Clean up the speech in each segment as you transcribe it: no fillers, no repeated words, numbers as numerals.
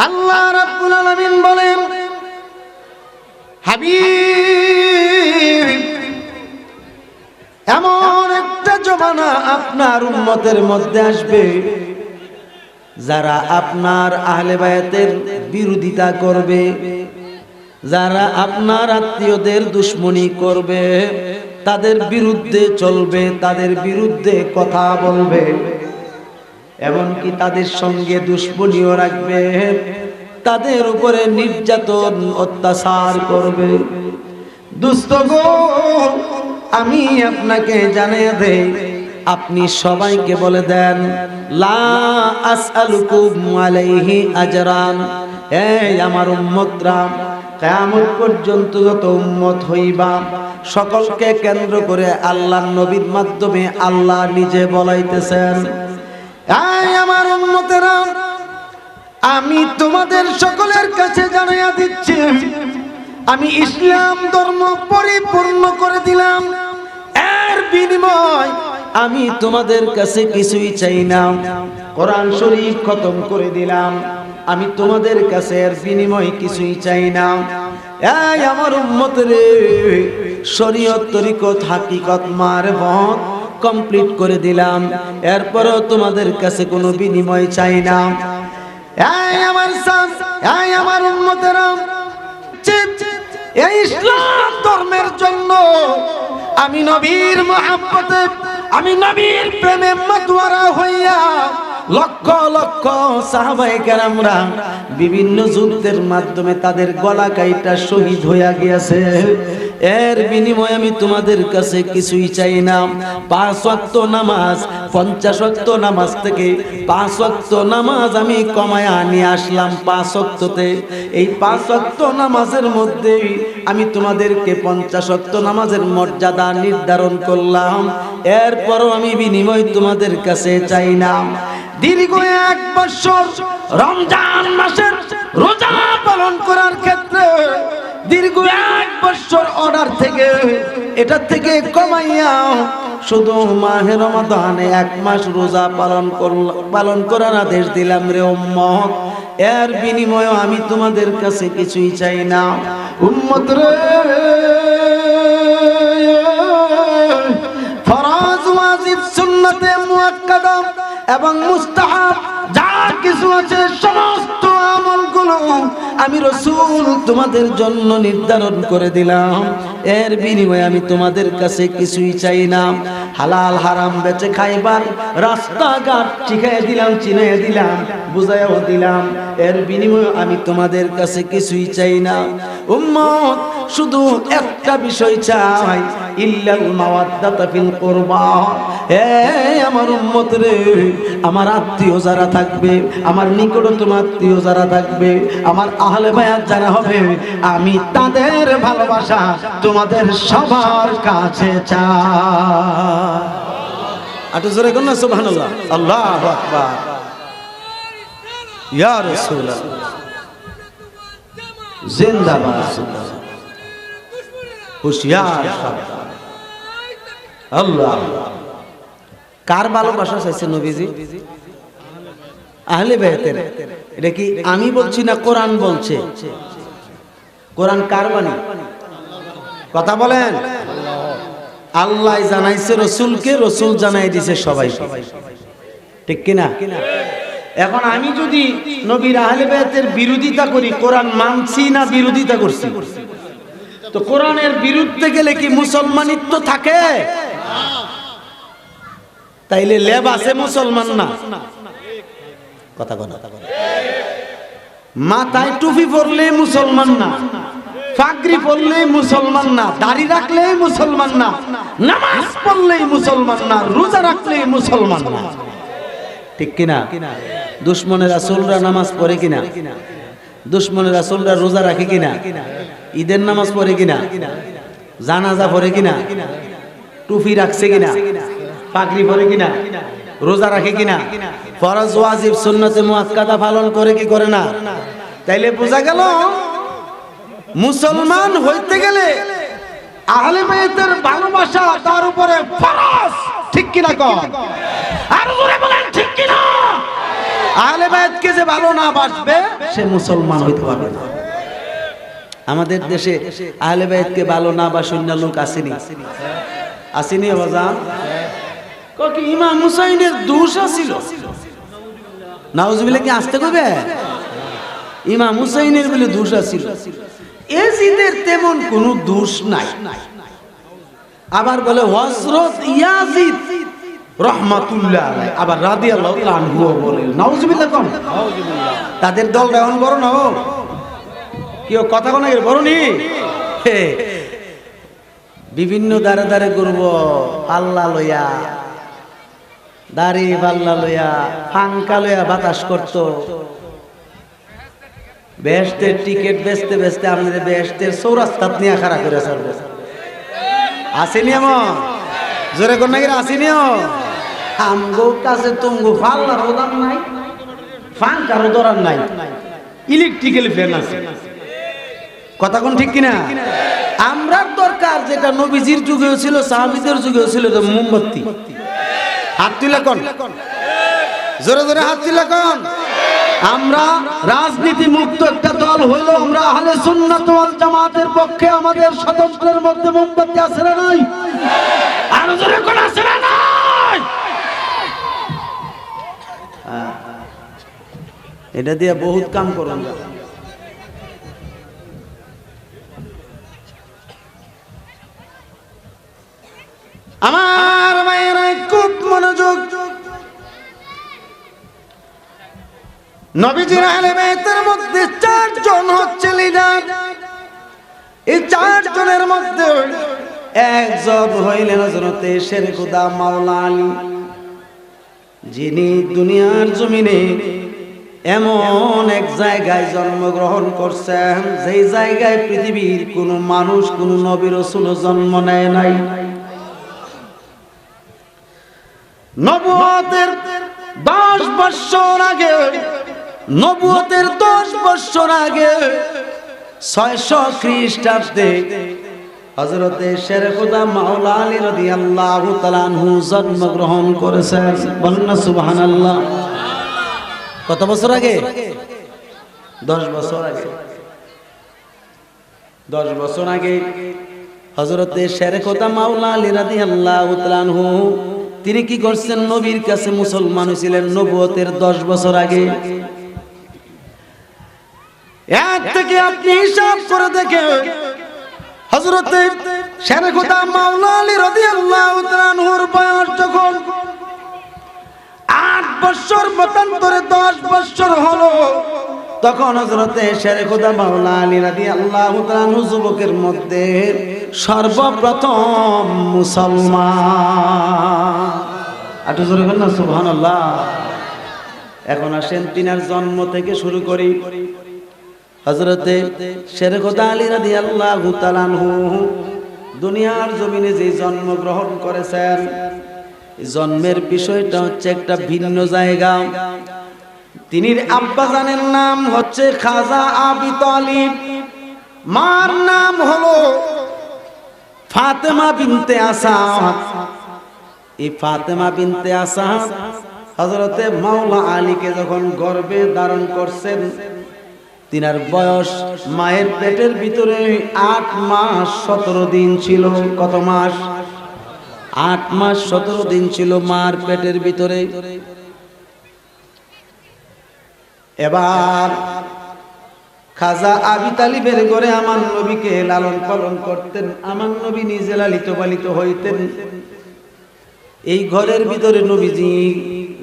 আল্লাহ রাব্বুল আলামিন বলেন, হাবিব, এমন একটা জমানা আপনার উম্মতের মধ্যে আসবে যারা আপনার আহলে বায়াতের বিরোধিতা করবে, যারা আপনার আত্মীয়দের দুশমনি করবে, তাদের বিরুদ্ধে চলবে, তাদের বিরুদ্ধে কথা বলবে, এমনকি তাদের সঙ্গে দুশমনিও রাখবে, তাদের উপরে নির্যাতন অত্যাচার করবে। দোস্ত গো, আমি আপনাকে জানিয়ে দেই, আপনি সবাইকে বলে দেন, লা আসআলুকুম আলাইহি আজরান। এই আমার উম্মতরা, কিয়ামত পর্যন্ত যত উম্মত হইবা, সকলকে কেন্দ্র করে আল্লাহর নবীর মাধ্যমে আল্লাহ নিজে বলাইতেছেন, এই আমার উম্মতেরা, আমি তোমাদের সকলের কাছে জানাইয়া দিচ্ছি, আমি ইসলাম ধর্ম পরিপূর্ণ করে দিলাম, এর বিনিময় আমি তোমাদের কাছে কিছুই চাই না। কোরআন শরীফ খতম করে দিলাম, আমি তোমাদের কাছে এর বিনিময় কিছুই চাই না। এই আমার উম্মত রে, শরীয়ত তরিকত হাকিকত মারফত কমপ্লিট করে দিলাম, এরপরও তোমাদের কাছে কোনো বিনিময় চাই না। এই আমার সাথ, এই আমার উম্মতেরা, এই ইসলাম ধর্মের জন্য আমি নবীর মহব্বতে, আমি নবীর প্রেমে মাতোয়ারা হইয়া লক্ষ লক্ষ সাহাবায়ে কেরামরা বিভিন্ন যুদ্ধের মাধ্যমে তাদের গলা কাইটা শহীদ হইয়া গিয়েছে। এর বিনিময়ে আমি তোমাদের কাছে কিছুই চাই না। 5 ওয়াক্ত নামাজ, 50 ওয়াক্ত নামাজ থেকে 5 ওয়াক্ত নামাজ আমি কমায়া নিয়ে আসলাম 5 ওয়াক্ততে। এই 5 ওয়াক্ত নামাজের মধ্যে আমি তোমাদেরকে 50 ওয়াক্ত নামাজের মর্যাদা নির্ধারণ করলাম। এরপরও আমি বিনিময় তোমাদের কাছে চাই না। দীর্ঘ 1 বছর রমজান মাসের রোজা পালন করার ক্ষেত্রে দীর্ঘ 1 বছর অর্ডার থেকে এটা থেকে কমাইয়া শুধু মাহে রমাদানে 1 মাস রোজা পালন করার আদেশ দিলাম রে উম্মত। এর বিনিময়ে আমি তোমাদের কাছে কিছুই চাই না। উম্মত রে, ফরজ, ওয়াজিব, সুন্নতে মুআক্কাদা এবং মুস্তাহাব যা কিছু আছে সমস্ত আমলগুলো আমি রাসূল তোমাদের জন্য নির্ধারণ করে দিলাম। এর বিনিময়ে আমি তোমাদের কাছে কিছুই চাই না। হালাল হারাম বেচে খাইবার রাস্তাঘাট শিখাইয়া দিলাম, চিনাইয়া দিলাম, বুঝাইয়াও দিলাম। এর বিনিময়ে আমি তোমাদের কাছে কিছুই চাই না। উম্মত, শুধু একটা বিষয় চাই, ইল্লাল মাওয়াদ্দাতা ফিল কুরবা। হে আমার উম্মত রে, আমার আত্মীয় যারা থাকবে, আমার নিকটতম আত্মীয় যারা থাকবে, আমার আহলে বায়াত যারা হবে, আমি তাদের ভালোবাসা তোমাদের সবার কাছে চাই। আটো জোরে কোন না সুবহানাল্লাহ, আল্লাহু আকবার, ইয়া রাসূলুল্লাহ, জিন্দাবাদ, হুশিয়ার আল্লাহ। কার ভালোবাসা চাইছে নবীজি? আহলে বায়াতের। এটা কি আমি বলছি না কোরআন বলছে? কোরআন কার বাণী? কথা বলেন। আল্লাহ জানাইছে রাসূলকে, রাসূল জানাই দিয়েছে সবাইকে, ঠিক কি না? এখন আমি যদি নবীর আহলে বায়াতের বিরোধিতা করি, কোরআন মানছি না বিরোধিতা করছি? তো কোরআনের বিরুদ্ধে গেলে কি মুসলমানিত্ব থাকে? তাইলে লেব আছে মুসলমান না? কথা কথা মাথায় টুপি পরলে মুসলমান না, পাগড়ি পরলে মুসলমান না, দাড়ি রাখলে মুসলমান না, নামাজ পড়লে মুসলমান না, রোজা রাখলে মুসলমান না, ঠিক কিনা? দুশমনের রাসূলরা নামাজ পড়ে কিনা? দুশমনের রাসূলরা রোজা রাখে কিনা? ঈদের নামাজ পড়ে কিনা? জানাজা পড়ে কিনা? টুপি রাখছে কিনা? পাগড়ি পরে কিনা? রোজা রাখে কিনা? ফরজ, ওয়াজিব, সুন্নতে মুআক্কাদা পালন করে কি করে না? তাইলে বোঝা গেল মুসলমান হইতে গেলে আহলে বায়াতের ভালোবাসা তার উপরে ফরজ, ঠিক কিনা? কন আর জোরে বলেন, ঠিক কিনা? আহলে বায়াতকে যে ভালো না বাসবে সে মুসলমান হইতে পারবে না। আমাদের দেশে আহলে বায়াতকে ভালো না বাসুন না লোক আসেনি, আসেনি বাজান। কি ইমাম হুসাইনের দোষ আছিল? নাউজুবিল্লাহ কি আসতে কইবে? ইমাম হুসাইনের বলে দোষ আছিল, এজিদের তেমন কোনো দোষ নাই। আবার বলে হযরত ইয়াজিদ রাহমাতুল্লাহ আলাইহি, আবার রাদিয়াল্লাহু তাআলা আনহু বলে। নাউজুবিল্লাহ কোন তাদের দল এখন বড় না হোক, কি কথা কোন বড় নি? বিভিন্ন দাঁড়ে দাঁড়ে করব আল্লাহ লইয়া, দাড়ি পাল্লা লইয়া, ফাঙ্কা লইয়া বাতাস করত। বেহেশতের টিকিট বেচতে বেচতে আমাদের বেহেশতের চৌরাস্তাত নিয়ে খাড়া করে ছাড়বো। আসেনি এমন জোরে কোন নাকি? আসেনি আমগো কাছে তুমগো পাল্লারও দাম নাই, ফাঙ্কারও দরার নাই, ইলেকট্রিক্যাল ফ্যান আছে। কথা কোন ঠিক কিনা? আমরা দরকার যেটা নবীজির যুগেও ছিল, সাহাবীদের যুগেও ছিল, মোমবাতি। হাত তুলে কোন, জোরে জোরে হাত তুলে কোন। আমরা রাজনীতি মুক্ত একটা দল হইলো, আমরা আহলে সুন্নাত ওয়াল জামাতের পক্ষে। আমাদের স্বতন্ত্রের মধ্যে মোমবাতি আছে না নাই? আর জোরে কোন আছে না নাই? এটা দিয়ে বহুত কাম করুন। আমার মায়েরা খুব মনোযোগ। নবীজির আহলে বায়াতের মধ্যে 4 জন হচ্ছে লিডার। এই 4 জনের মধ্যে একজন হইলেন হযরতে শের খুদা মাওলা আলী, যিনি দুনিয়ার জমিনে এমন এক জায়গায় জন্মগ্রহণ করছেন যেই জায়গায় পৃথিবীর কোনো মানুষ, কোনো নবী রাসূল জন্ম নেয় নাই। নবুয়তের 10 বছর আগে, নবুয়তের 10 বছর আগে 600 খ্রিস্টাব্দে হযরতে শের খুদা মাওলা আলী রাদিয়াল্লাহু তাআলা আনহু জন্মগ্রহণ করেছেন। বলেন না সুবহানাল্লাহ। কত বছর আগে? 10 বছর আগে। 10 বছর আগে হযরতে শের খুদা মাওলা আলী রাদিয়াল্লাহু তাআলা আনহু তিনি কি করছেন? নবীর কাছে মুসলমান ছিলেন নবুয়তের 10 বছর আগে। এর থেকে আপনি হিসাব করে দেখেন, হযরতে শের খুদা মাওলা আলী রাদিয়াল্লাহু তাআলা আনহুর বয়স যখন 8 বছর মতান্তরে 10 বছর হলো, তখন হযরতে শের খুদা মাওলা আলী রাদিয়াল্লাহু তাআলা আনহু যুবকের মধ্যে সর্বপ্রথম মুসলমান। আটু জোরে বলেন না সুবহানাল্লাহ। এখন আসেন তিনার জন্ম থেকে শুরু করি। হযরতে শের খুদা আলী রাদিয়াল্লাহু তাআলা আনহু দুনিয়ার জমিনে যে জন্মগ্রহণ করেছেন, জন্মের বিষয়টা হচ্ছে একটা ভিন্ন জায়গা। তিনির আব্বা জানের নাম হচ্ছে খাজা আবি তালিব, মার নাম হলো ফাতেমা বিনতে আসাদ। এই ফাতেমা বিনতে আসাদ হযরতে মাওলা আলীকে যখন গর্ভে ধারণ করছেন, তিনার বয়স মায়ের পেটের ভিতরে 8 মাস 17 দিন ছিল। কত মাস? 8 মাস 17 দিন ছিল মার পেটের ভিতরে। এবার খাজা আবি তালিবের ঘরে আমার নবীকে লালন পালন করতেন, আমার নবী নিজে লালিত পালিত হইতেন। এই ঘরের ভিতরে নবীজি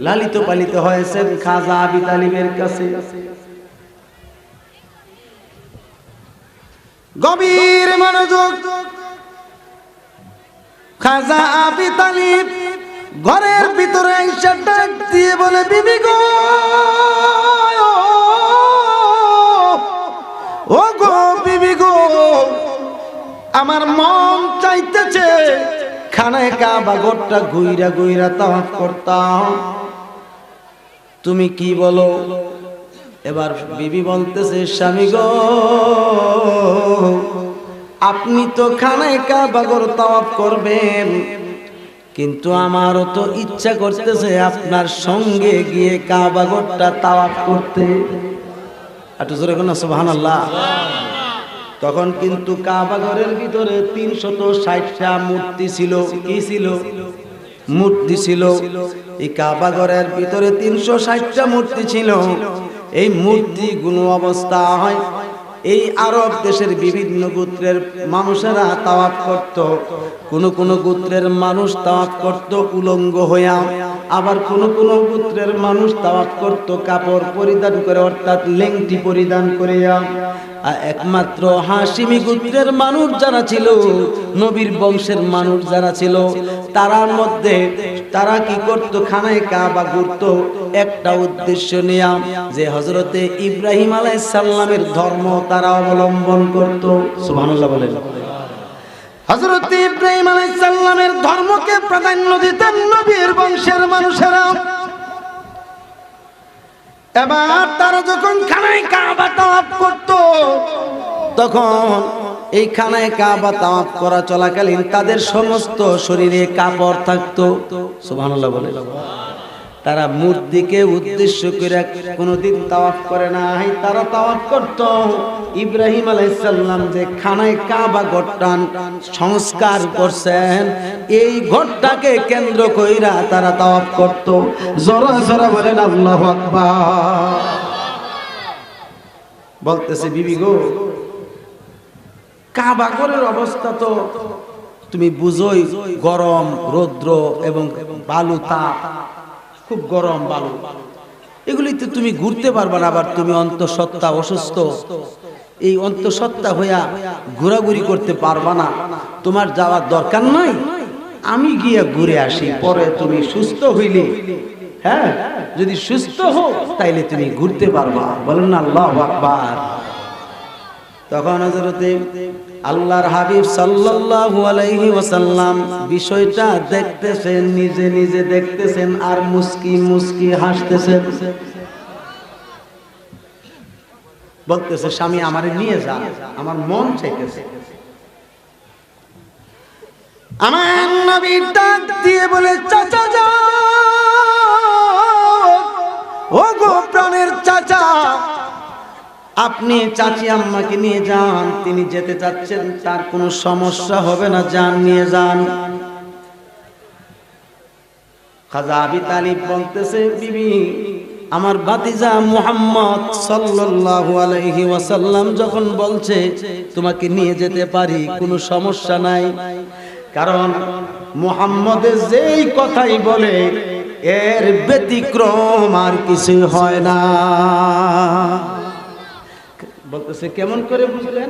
লালিত পালিত হয়েছেন খাজা আবি তালিবের কাছে। গভীর মনোযোগ। খাজা আবি তালিব ঘরের ভিতরে এসে ডাক দিয়ে বলে, বিবি গো, ও গো বিবি গো, আমার মন চাইতেছে খানায় কাবা ঘরটা ঘুইরা ঘুইরা তাওয়াফ করতাম, তুমি কি বলো? এবার বিবি বলতেছে, স্বামী গো, আপনি তো খানায় কাবা ঘর তাওয়াফ করবেন, কিন্তু আমারও তো ইচ্ছা করতেছে আপনার সঙ্গে গিয়ে কাবা ঘরটা তাওয়াফ করতে। একটু জোরে বলুন সুবহানাল্লাহ। তখন কিন্তু কাবা ঘরের ভিতরে 360টা মূর্তি ছিল। কি ছিল? মূর্তি ছিল। এই কাবা ঘরের ভিতরে 360টা মূর্তি ছিল। এই মূর্তিগুলো অবস্থা হয় এই আরব দেশের বিভিন্ন গোত্রের মানুষেরা তাওয়াফ করত। কোন কোন গোত্রের মানুষ তাওয়াফ করত উলঙ্গ হইয়া, আবার কোন কোন গোত্রের মানুষ তাওয়াফ করত কাপড় পরিধান করে, অর্থাৎ লেংটি পরিধান করিয়া। একমাত্র হাশিমি গোত্রের মানুষ যারা ছিল, নবীর বংশের মানুষ যারা ছিল, তারার মধ্যে তারা কি করত? খানায় কাবা ঘুরতো একটা উদ্দেশ্য নিয়ে, যে হযরতে ইব্রাহিম আলাইহিস সালামের ধর্ম তারা অবলম্বন করত। সুবহানাল্লাহ বলেন। হযরতে ইব্রাহিম আলাইহিস সালামের ধর্মকে প্রাধান্য দিতেন নবীর বংশের মানুষেরা। এবার তারা যখন খানায় কাবা তাওয়াফ করত, তখন এই খানায় কাবা তাওয়াফ করা চলাকালীন তাদের সমস্ত শরীরে কাপড় থাকতো। সুবহানাল্লাহ বলে। তারা মূর্তিকে উদ্দেশ্য করে কোনোদিন তাওয়াফ করে নাই, তারা তাওয়াফ করত ইব্রাহিম আলাইহিস সালাম যে খানায় কাবা ঘরটা সংস্কার করছেন, এই ঘরটাকে কেন্দ্র কইরা তারা তাওয়াফ করত। জোরে জোরে বলেন আল্লাহু আকবার। বলতেছে বিবি গো, কাবা ঘরের অবস্থা তো তুমি বুঝোই, গরম রৌদ্র এবং বালু, তাপ, খুব গরম বালু, এগুলিতে তুমি ঘুরতে পারবা না। আবার তুমি অন্তঃসত্ত্বা অসুস্থ, এই অন্তঃসত্ত্বা হইয়া ঘোরাঘুরি করতে পারবা না, তোমার যাওয়ার দরকার নাই, আমি গিয়ে ঘুরে আসি, পরে তুমি সুস্থ হইলে, হ্যাঁ যদি সুস্থ হও তাইলে তুমি ঘুরতে পারবা। বলেন না আল্লাহু আকবার। তখন হযরতে আল্লাহর হাবিব সাল্লাল্লাহু আলাইহি ওয়াসাল্লাম বিষয়টা দেখতেছেন, নিজে নিজে দেখতেছেন আর মুস্কি মুস্কি হাসতেছেন। বলতেছে স্বামী আমারে নিয়ে যা, আমার মন চাইতেছে। আমার নবী ডাক দিয়ে বলে চাচা যাও, ও গো প্রাণের চাচা, আপনি চাচি আম্মাকে নিয়ে যান, তিনি যেতে চাচ্ছেন, তার কোনো সমস্যা হবে না, যান নিয়ে যান। খাজা আবি তালিব বলতেছে বিবি, আমার ভাতিজা মুহাম্মদ সাল্লাল্লাহু আলাইহি ওয়াসাল্লাম যখন বলছে তোমাকে নিয়ে যেতে পারি, কোনো সমস্যা নাই, কারণ মুহাম্মদের যেই কথাই বলে এর ব্যতিক্রম আর কিছু হয় না। বলতেছে কেমন করে বুঝলেন?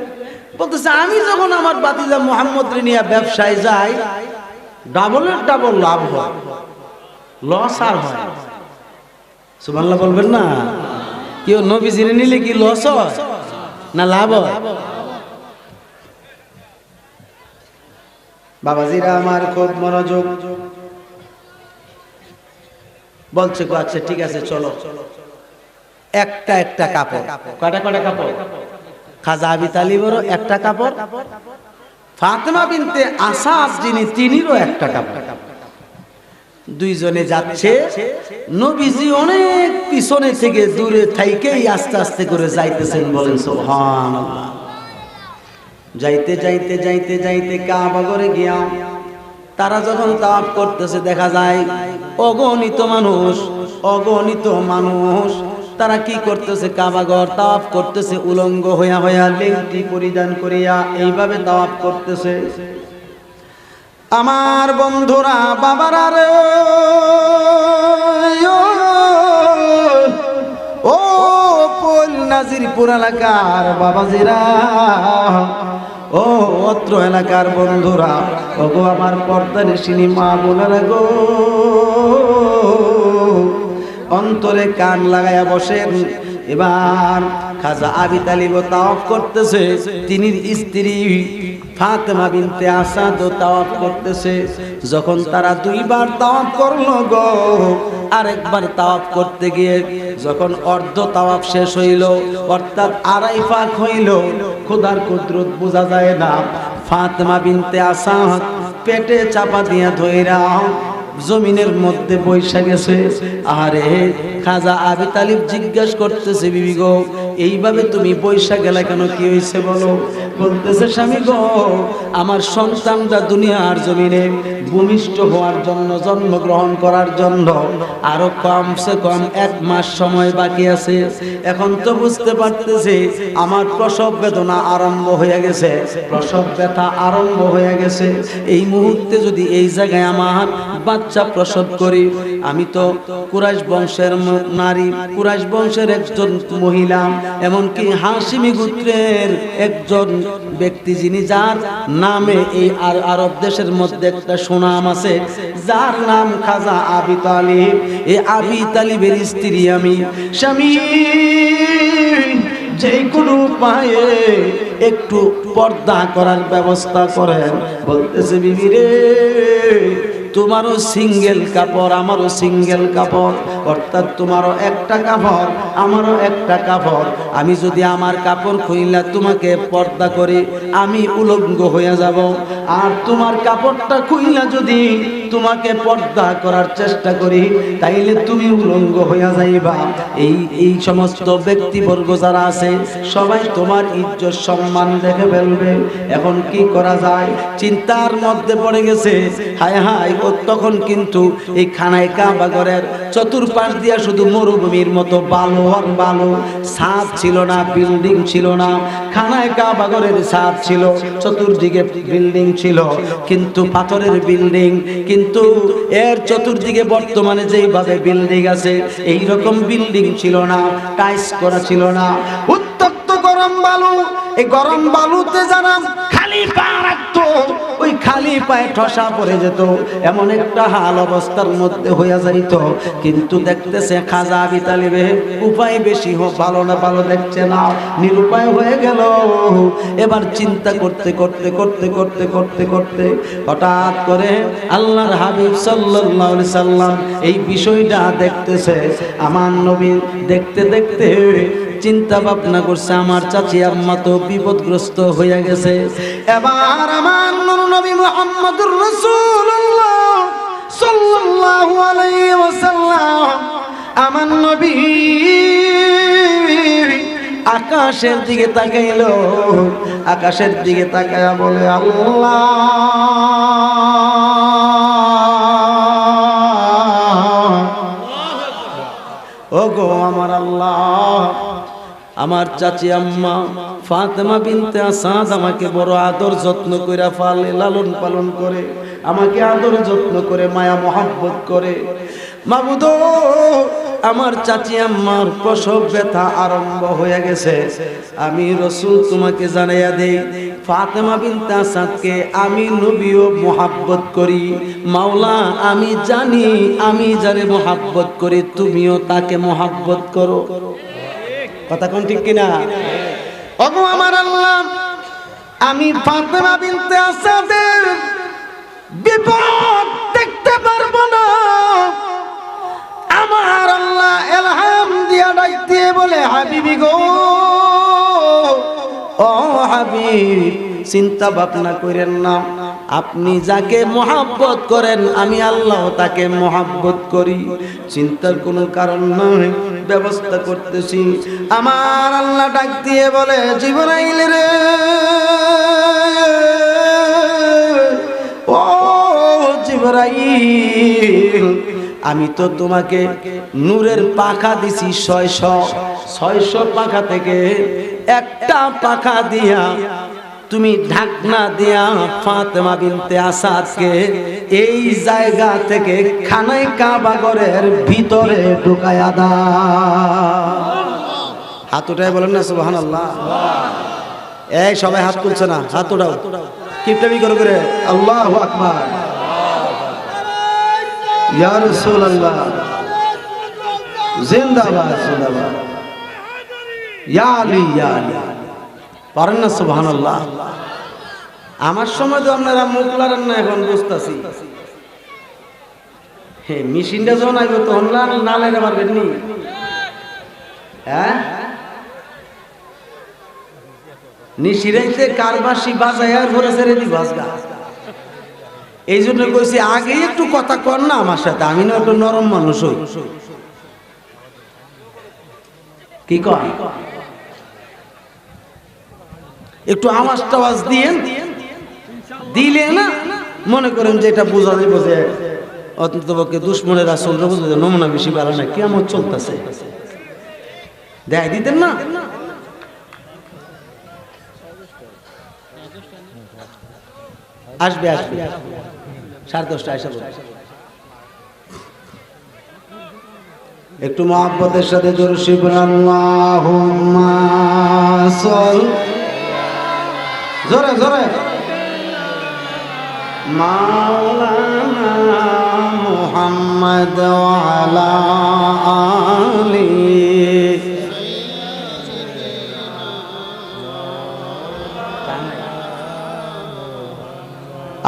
বলতেছে আমি যখন আমার ভাতিজা মুহাম্মদকে নিয়ে ব্যবসায় যাই, ডাবলের ডাবল লাভ হয়, লস আর হয়। সুবহানাল্লাহ বলবেন না? কেউ নবীজিরে নিলে কি লস হয় না লাভ হয়? বাবাজিরা আমার খুব মনোযোগ। বলছে আচ্ছা ঠিক আছে চলো। একটা একটা কাপড়, কয়টা কয়টা কাপড়? খাজা আবি তালিবেরও একটা কাপড়, ফাতেমা বিনতে আসাদ যিনি তিনিরও একটা কাপড়। দুইজনে যাচ্ছে, নবীজি অনেক পিছনে থেকে দূরে থাইকেই আস্তে আস্তে করে যাইতেছেন। বলেন সুবহানাল্লাহ। যাইতে যাইতে যাইতে যাইতে কাবা ঘরে গিয়া তারা যখন তাওয়াফ করতেছে, দেখা যায় অগণিত মানুষ, অগণিত মানুষ তারা কি করতেছে? কাবা ঘর তাওয়াফ করতেছে উলঙ্গ হইয়া হইয়া, লেংটি পরিধান করিয়া এইভাবে তাওয়াফ করতেছে। আমার বন্ধুরা, বাবারা রে, ও পোল নাজিরপুর এলাকার বাবাজিরা, ও অত্র এলাকার বন্ধুরা, ও গো আমার পর্দানিশিনী মা বোনেরা গো, অন্তরে কান লাগায়া বসেন। এবার খাজা আবি তালিব তাওয়াফ করতেছে, তিনি স্ত্রী ফাতেমা বিনতে আসাদ তাওয়াফ করতেছে। যখন তারা দুইবার তাওয়াফ করলো গো, আরেকবার তাওয়াফ করতে গিয়ে যখন অর্ধ তাওয়াফ শেষ হইল, অর্থাৎ আড়াই পাক হইল, খোদার কুদরত বোঝা যায় না। ফাতেমা বিনতে আসাদ পেটে চাপা দিয়া ধইরা জমিনের মধ্যে বৈশা গেছে। আরে খাজা আবি তালিব জিজ্ঞাসা করতেছে, বিবি গো এইভাবে তুমি বৈশা গেলা কেন, কি হয়েছে বলো? বলতেছে, স্বামী গো আমার সন্তানটা দুনিয়ার জমিনে ভূমিষ্ঠ হওয়ার জন্য, জন্মগ্রহণ করার জন্য আরো কমসে কম 1 মাস সময় বাকি আছে। এখন তো বুঝতে পারতেছি আমার প্রসব বেদনা আরম্ভ হয়ে গেছে, প্রসব ব্যথা আরম্ভ হয়ে গেছে। এই মুহূর্তে যদি এই জায়গায় আমার বাচ্চা প্রসব করি, আমি তো কুরাইশ বংশের নারী, কুরাইশ বংশের একজন মহিলা, এমনকি হাশিমি গোত্রের একজন ব্যক্তি, যিনি যার নামে এই আরব দেশের মধ্যে একটা সুনাম আছে, যার নাম খাজা আবি তালিব। এই আবি তালিবের স্ত্রী আমি। স্বামী যে কোনো উপায়ে একটু পর্দা করার ব্যবস্থা করেন। বলতেছে, বিবি রে তোমারও সিঙ্গেল কাপড়, আমারও সিঙ্গেল কাপড়, অর্থাৎ তোমারও একটা কাপড়, আমারও একটা কাপড়। আমি যদি আমার কাপড় খুইলা তোমাকে পর্দা করি, আমি উলঙ্গ হয়ে যাব। আর তোমার কাপড়টা খুইলা যদি তোমাকে পর্দা করার চেষ্টা করি, তাইলে তুমি উলঙ্গ হয়ে যাইবা। এই সমস্ত ব্যক্তিবর্গ যারা আছে সবাই তোমার ইজ্জত সম্মান দেখে ফেলবে। এখন কি করা যায়? চিন্তার মধ্যে পড়ে গেছে। হায় হায়, তখন কিন্তু এই খানায় কাবা ঘরের চতুর্পাশ দিয়া শুধু মরুভূমির মতো বালু আর বালু, ছাদ ছিল না, বিল্ডিং ছিল না। খানায় কাবা ঘরের ছাদ ছিল, চতুর্দিকে বিল্ডিং ছিল, কিন্তু পাথরের বিল্ডিং। কিন্তু এর চতুর্দিকে বর্তমানে যেইভাবে বিল্ডিং আছে এই রকম বিল্ডিং ছিল না, টাইলস করা ছিল না। উত্তপ্ত গরম বালু, এই গরম বালুতে যারা খালি পা রাখতো, ওই খালি পায়ে ঠসা পড়ে যেত, এমন একটা হাল অবস্থার মধ্যে হইয়া যাইত। কিন্তু দেখতেছে খাজা আবি তালিবে উপায় বেশি হোক, ভালো না ভালো দেখছে না, নিরুপায় হয়ে গেল। এবার চিন্তা করতে করতে করতে করতে করতে করতে হঠাৎ করে আল্লাহর হাবিব সাল্লাল্লাহু আলাইহি সাল্লাম এই বিষয়টা দেখতেছে। আমার নবী দেখতে দেখতে চিন্তা ভাবনা করছে, আমার চাচি আম্মা তো বিপদগ্রস্ত হয়ে গেছে। এবার আমার নবী মুহাম্মদুর রাসূলুল্লাহ সাল্লাল্লাহু আলাইহি ওয়াসাল্লাম, আমার নবী আকাশের দিকে তাকাইলো। আকাশের দিকে তাকায়া বলে, আল্লাহ ওগো আমার আল্লাহ, আমার চাচি আম্মা ফাতেমা বিনতে আসাদ আমাকে বড় আদর যত্ন করে পালে, লালন পালন করে, আমাকে আদর যত্ন করে, মায়া মহব্বত করে। মাবুদ, আমার চাচি আম্মার প্রসব ব্যথা আরম্ভ হয়ে গেছে। আমি রাসূল তোমাকে জানাইয়া দেই, ফাতেমা বিনতে আসাদকে আমি নবীও মহব্বত করি। মাওলা আমি জানি, আমি যারে মহব্বত করি তুমিও তাকে মহব্বত করো। কথা কোন ঠিক কিনা? ওগো আমার আল্লাহ, আমি ফাতেমা বিনতে আসাদের বিপদ দেখতে পারবো না। আমার আল্লাহ এলহাম দিয়া ডাক দিয়ে বলে, হাবিবি গো, ও হাবিব, চিন্তা ভাবনা করেন না, আপনি যাকে মহব্বত করেন আমি আল্লাহ তাকে মহব্বত করি। চিন্তার কোনো কারণ নাই, ব্যবস্থা করতেছি। আমার আল্লাহ ডাক দিয়ে বলে, জিবরাইল রে, ও জিবরাইল, আমি তো তোমাকে নূরের পাখা দিছি 600 পাখা থেকে একটা পাখা দিয়া তুমি ঢাকনা দিয়া ফাতেমা বিনতে আসাদকে এই জায়গা থেকে খানায় কাবা ঘরের ভিতরে ঢুকায়া দাও। হাত উঠায় বলেন না সুবহানাল্লাহ। এই সবাই হাত তুলছে না, হাত উঠাও, কিপটামি করে আল্লাহু আকবার, ইয়া রাসূলুল্লাহ, জিন্দাবাদ জিন্দাবাদ, ইয়া আলী ইয়া আলী, পারেন না সুবহানাল্লাহ। আমার সময় তো আপনারা মুখ লাগান না, এখন বুঝতেছি। হ্যাঁ, মেশিনটা যখন আইব তখন না লাগাতে পারবেন নি? হ্যাঁ, নিশিরাইতে কারবাসি বাজায় আর ভরে ছেড়ে দিব আজকা। এই জন্য কইছি আগে একটু কথা কর না আমার সাথে, আমি না একটু নরম মানুষ হই। কি কয় একটু আওয়াজ টাওয়াজ দিলে না মনে করেন যে এটা বোঝা যাবে যে অন্ততপক্ষে দুশ্মনের রাসূলরা বুঝে নমুনা বেশি ভালো না, কেমন চলতেছে দেয় দিতেন না। আসবে 10:30 আসা একটু মহব্বতের সাথে দরুদ শরীফ আল্লাহুম্মা জোরে জোরে মাওলানা মুহাম্মদ ওয়া আলা আলি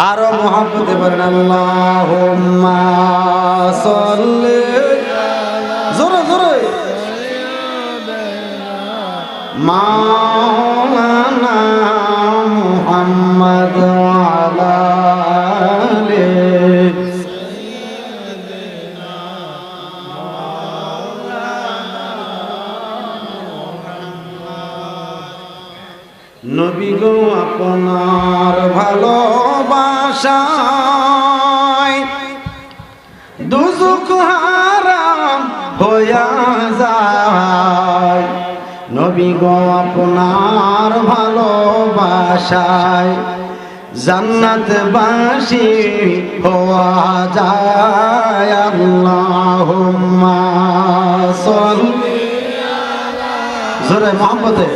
আরো মহব্বতে বলেন আল্লাহুম্মা সাল্লি জোরে জোরে মাওলানা মুহাম্মদ ওয়া আলা আলি সাইয়্যিদিনা মাওলানা মুহাম্মদ। নবী গো আপনার ভালোবাসায় দুজক হারাম হইয়া যায়, নবী গো আপনার ভালোবাসায় জান্নাতবাসী হওয়া যায়। আল্লাহুম্মা সাল্লি আলা জোরে মুহাম্মদে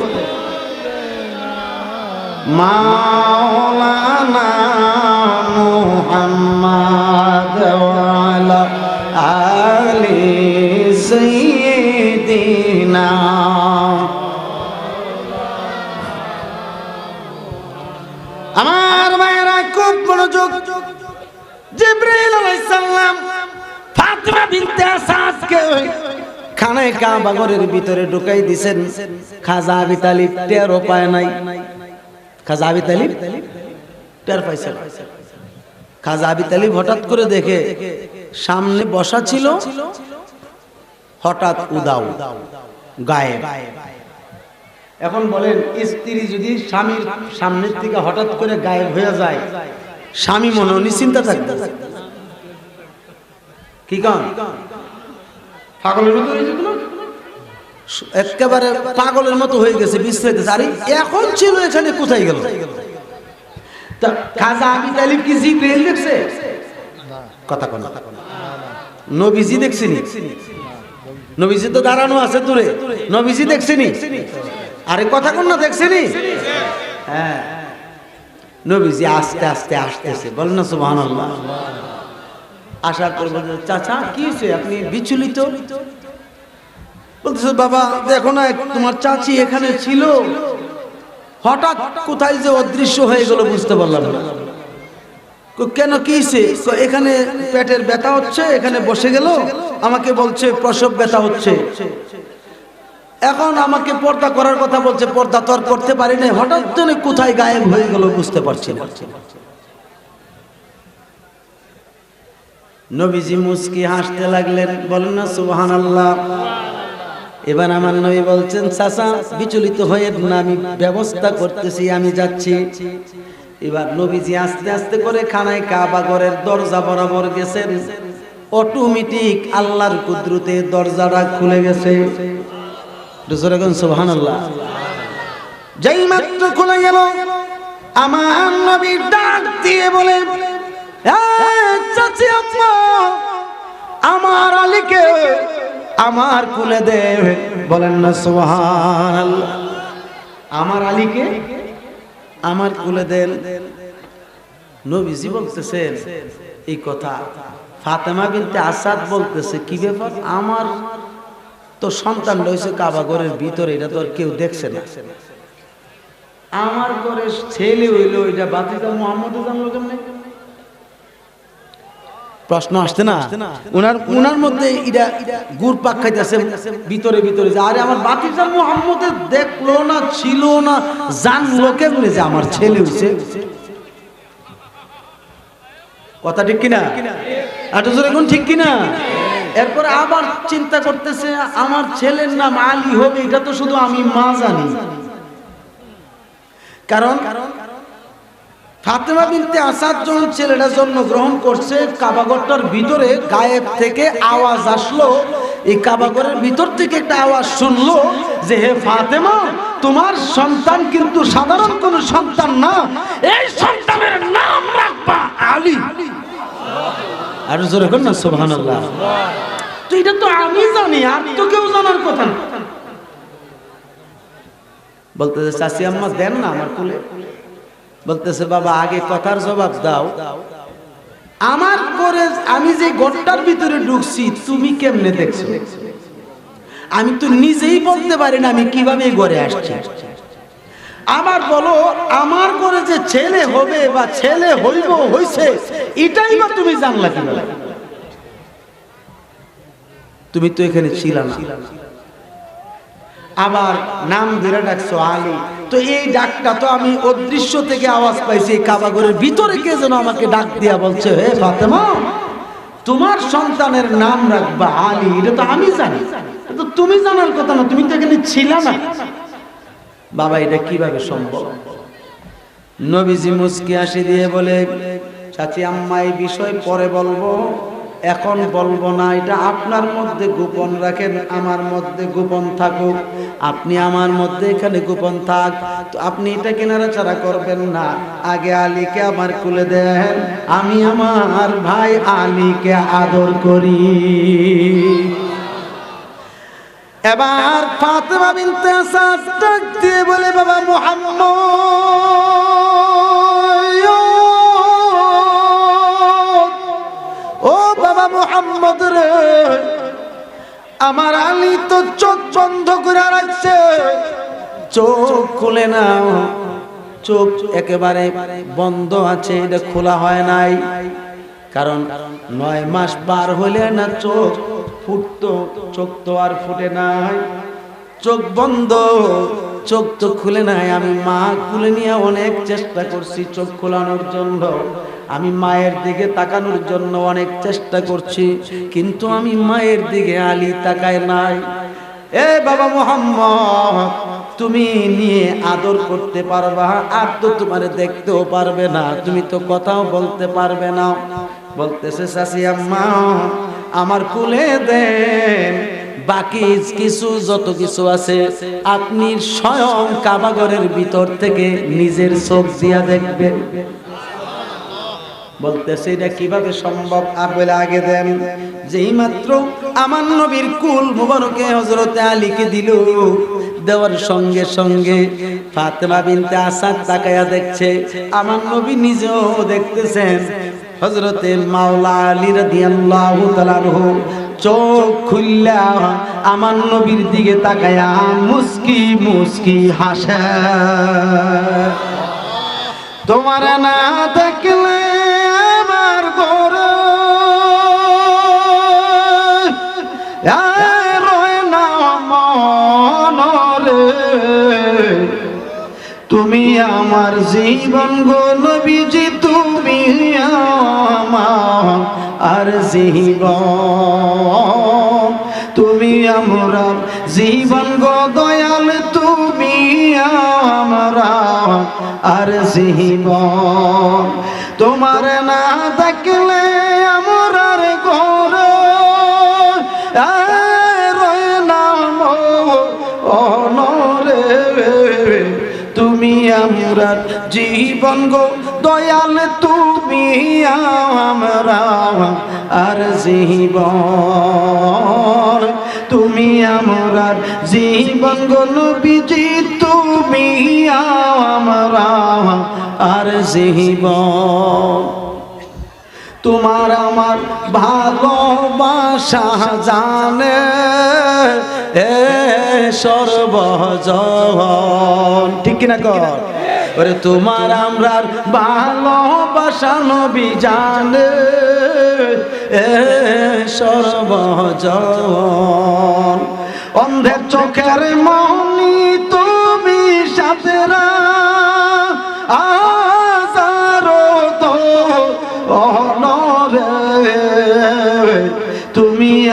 মাওলানা মুহাম্মদ ওয়া আলা আলি সাইয়্যিদিনা। আমার ভাইয়েরা খুব মনোযোগ। জিবরাইল আলাইহিস সালাম ফাতিমা বিনতে আসাদকে খানায় কাবা ঘরের ভিতরে ঢুকাই দিবেন। খাজা আবি তালিব টেরও পায় নাই। খাজা আবি তালিব টের পাইছে। খাজা আবি তালিব হঠাৎ করে দেখে সামনে বসা ছিল, হঠাৎ উদাও গায়েব। এখন বলেন স্ত্রী যদি স্বামীর সামনের থেকে হঠাৎ করে গায়েব হয়ে যায়, স্বামী মনে নিশ্চিন্তা থাকবে? কি কারণ পাগলের মতো হয়ে যেত না, একেবারে পাগলের মতো হয়ে গেছে, বিশ্রাইতেছে। আরে এখন ছিল এখানে, কোথায় গেল? খাজা আবি তালিব কি জিবরাইল দেখছে? কথা কোন নবীজি দেখছেনি? নবীজি তো দাঁড়ানো আছে দূরে, নবীজি দেখছেনি? আরে কথা কোন না দেখছেনি? হ্যাঁ, নবীজি আস্তে আস্তে আসতেছে, বলেন না সুবহানাল্লাহ। আসার পর বলছে, চাচা কি হয়েছে, আপনি বিচলিত? বলতেছে, বাবা দেখো না, তোমার চাচি এখানে ছিল, হঠাৎ কোথায় যে অদৃশ্য হয়ে গেল বুঝতে পারলাম না। কেন কি হয়েছে? এখানে পেটের ব্যথা হচ্ছে, এখানে বসে গেল, আমাকে বলছে প্রসব ব্যথা হচ্ছে। এখন আমাকে পর্দা করার কথা বলছে, পর্দা তো আর করতে পারি না, হঠাৎ যেন কোথায় গায়েব হয়ে গেল বুঝতে পারছি না। নবীজি মুস্কি হাসতে লাগলেন, বলেন না সুবহানাল্লাহ। এবার আমার নবী বলছেন, চাচা বিচলিত হয়ে না, আমি ব্যবস্থা করতেছি, আমি যাচ্ছি। এবার নবীজি আস্তে আস্তে করে খানায় কাবা ঘরের দরজা বরাবর গেছেন। অটোমেটিক আল্লাহর কুদরতে দরজাটা খুলে গেছে। সুবহানাল্লাহ। যেই মাত্র খুলে গেল, আমার নবী ডাক দিয়ে বলে, চাচি আম্মা, আমার আলীকে আমার কুলে দে। বলেন না সুবহানাল্লাহ। আমার আলীকে আমার কুলে দেন। নবীজি বলতেছেন এই কথা, ফাতেমা বিনতে আসাদ বলতেছে, কি ব্যাপার, আমার তো সন্তান রয়েছে কাবা ঘরের ভিতরে, এটা তো আর কেউ দেখছে না, আমার ঘরে ছেলে হইলো, এটা বাতিজা মুহাম্মদও জানলো কেমনে? প্রশ্ন আসছে না উনার মধ্যে? এটা গুড় পাক খাইতেছে ভিতরে ভিতরে, যে আরে আমার বাতিজা মুহাম্মদের দেখলো না, ছিল না, জানলো কেমনে যে আমার ছেলে হইছে? কথা ঠিক কিনা? একটু জোরে কোন ঠিক কিনা? এরপর আবার চিন্তা করতেছে আমার ছেলের নাম আলী হবে, এটা তো শুধু আমি মা জানি। কারণ ফাতেমা বিনতে আসাদ যখন ছেলেটা জন্মগ্রহণ করছে, কাবাঘরটার ভিতরে গায়েব থেকে আওয়াজ আসলো। এই কাবাঘরের ভিতর থেকে একটা আওয়াজ শুনলো যে হে ফাতেমা, তোমার সন্তান কিন্তু সাধারণ কোন সন্তান না, এই সন্তানের নাম রাখবা আলী। আর জোরে কর না সুবহানাল্লাহ। তো এটা তো আমি জানি, আর তো কেউ জানার কথা না। বলতেছে চাচি আম্মা দেন না আমার কোলে। বলতেছে বাবা আগে কথার জবাব দাও, আমার করে আমি যে ঘরটার ভিতরে ঢুকছি তুমি কেমনে দেখছো? আমি তো নিজেই বলতে পারি না আমি কিভাবে এই ঘরে আসছি। আবার বলো আমার ঘরে যে ছেলে হবে বা ছেলে হইব হইছে এটাই বা তুমি জানলা কিভাবে? তুমি তো এখানে ছিল না। আবার নাম ধরে ডাকছো আলী, তো এই ডাকটা তো আমি অদৃশ্য থেকে আওয়াজ পাইছি। কাবাঘরের ভিতরে কে যেন আমাকে ডাক দিয়া বলছে হে ফাতেমা, তোমার সন্তানের নাম রাখবা আলী। এটা তো আমি জানি, তো তুমি জানার কথা না, তুমি তো এখানে ছিল না। বাবা এটা কিভাবে সম্ভব? নবীজি মুস্কি হাসি দিয়ে বলে চাচি আম্মা এই বিষয় পরে বলবো, এখন বলবো না। এটা আপনার মধ্যে গোপন রাখেন, আমার মধ্যে গোপন থাকুক। আপনি আমার মধ্যে এখানে গোপন থাক, তো আপনি এটা কেনারাচারা করবেন না। আগে আলীকে আমার কুলে দেন, আমি আমার ভাই আলীকে আদর করি। এবার ফাতেমা বিনতে আসাদ ডাক দিয়ে বলে বাবা মুহাম্মদ, ও বাবা মুহাম্মদ রে, আমার আলী তো চোখ বন্ধ করে রাখছে, চোখ খুলে নাও। চোখ একেবারে বন্ধ আছে, এটা খোলা হয় নাই। কারণ 9 মাস পার হলে না চোখ ফুটতো, চোখ তো আর ফুটে নাই, চোখ বন্ধ, চোখ তো খুলে নাই। আমি মা খুলে নিয়ে অনেক চেষ্টা করছি চোখ খোলানোর জন্য, আমি মায়ের দিকে তাকানোর জন্য অনেক চেষ্টা করছি, কিন্তু আমি মায়ের দিকে আলী তাকায় নাই। এ বাবা মুহাম্মদ, তুমি নিয়ে আদর করতে পারবা, আর তো তোমারে দেখতেও পারবে না, তুমি তো কথাও বলতে পারবে না। বলতেছে চাচি আম্মা আমার কুলে দেন, বাকি কিছু যত কিছু আছে আপনি স্বয়ং কাবাঘরের ভিতর থেকে নিজের চোখ দিয়া দেখবেন। বলতেছে এটা কিভাবে সম্ভব? আর বলে আগে দেন। যেই মাত্র আমার নবীর কুল মুবারকে হযরতে আলীকে দিল, দেওয়ার সঙ্গে সঙ্গে ফাতেমা বিনতে আসাদ তাকায়া দেখছে, আমার নবী নিজেও দেখতেছেন। হযরতে মাওলা আলী রাদিয়াল্লাহু তাআলা আনহু চোখ খুললা আমার নবীর দিকে তাকায়া মুস্কি মুস্কি হাসে। তোমার না দেখলে আমার ঘরে রয় না মনরে, তুমি আমার জীবন গো নবীজি, তুমি আমার আর জীবন, তুমি আমরা জীবন গো দয়াল, তুমি আমরা আর জীবন। তোমার না দেখলে আমরার ঘরে রয় না মনরে, তুমি আমরা জীবন গো দয়াল, তুমি আমরা আর জীবন, তুমি আমরা জীবন গো নবীজি, তুমি আমরা আর জীবন। তোমার আমার ভালোবাসা জানে এ সর্বজন, ঠিক কিনা কর? ওরে তোমার আমরার ভালোবাসা নবী জানে এ সর্বজন। অন্ধের চোখের মনি তুমি সাথেরা আজারো তো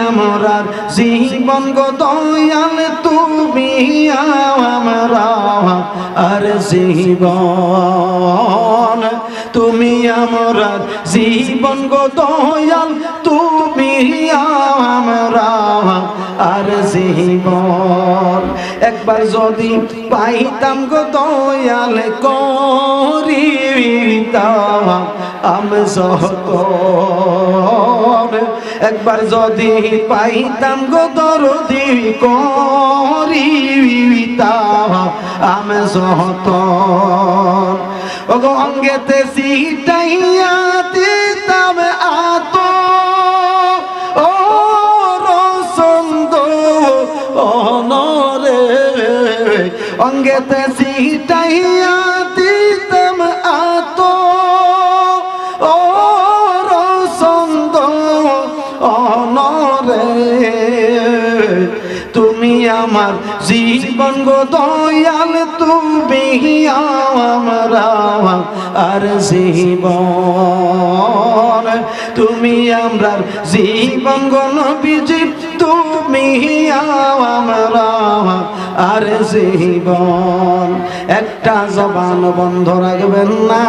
আমরার জীবন গো দয়াল তুমি আমরা আর জীবন তুমি আমরার জীবন গো দয়াল তুমি আমরা আর জীবন একবার যদি পাইতাম গো দয়াল করিতাম আমি যতন একবার যদি পাইতাম গো দরদি করিতাম আমি যতন ওগো অঙ্গেতে সিটাইয়া দিতাম আত ও রসন্দ অনরে অঙ্গেতে সিটাইয়া দিতাম আত ও রসন্দ অনরে তুমি আমার জীবন গো দয়াল তুমি আমরা আর জীবন তুমি আমরার জীবন গো নবীজি তুমি আমরা আর জীবন একটা জবান বন্ধ রাখবেন না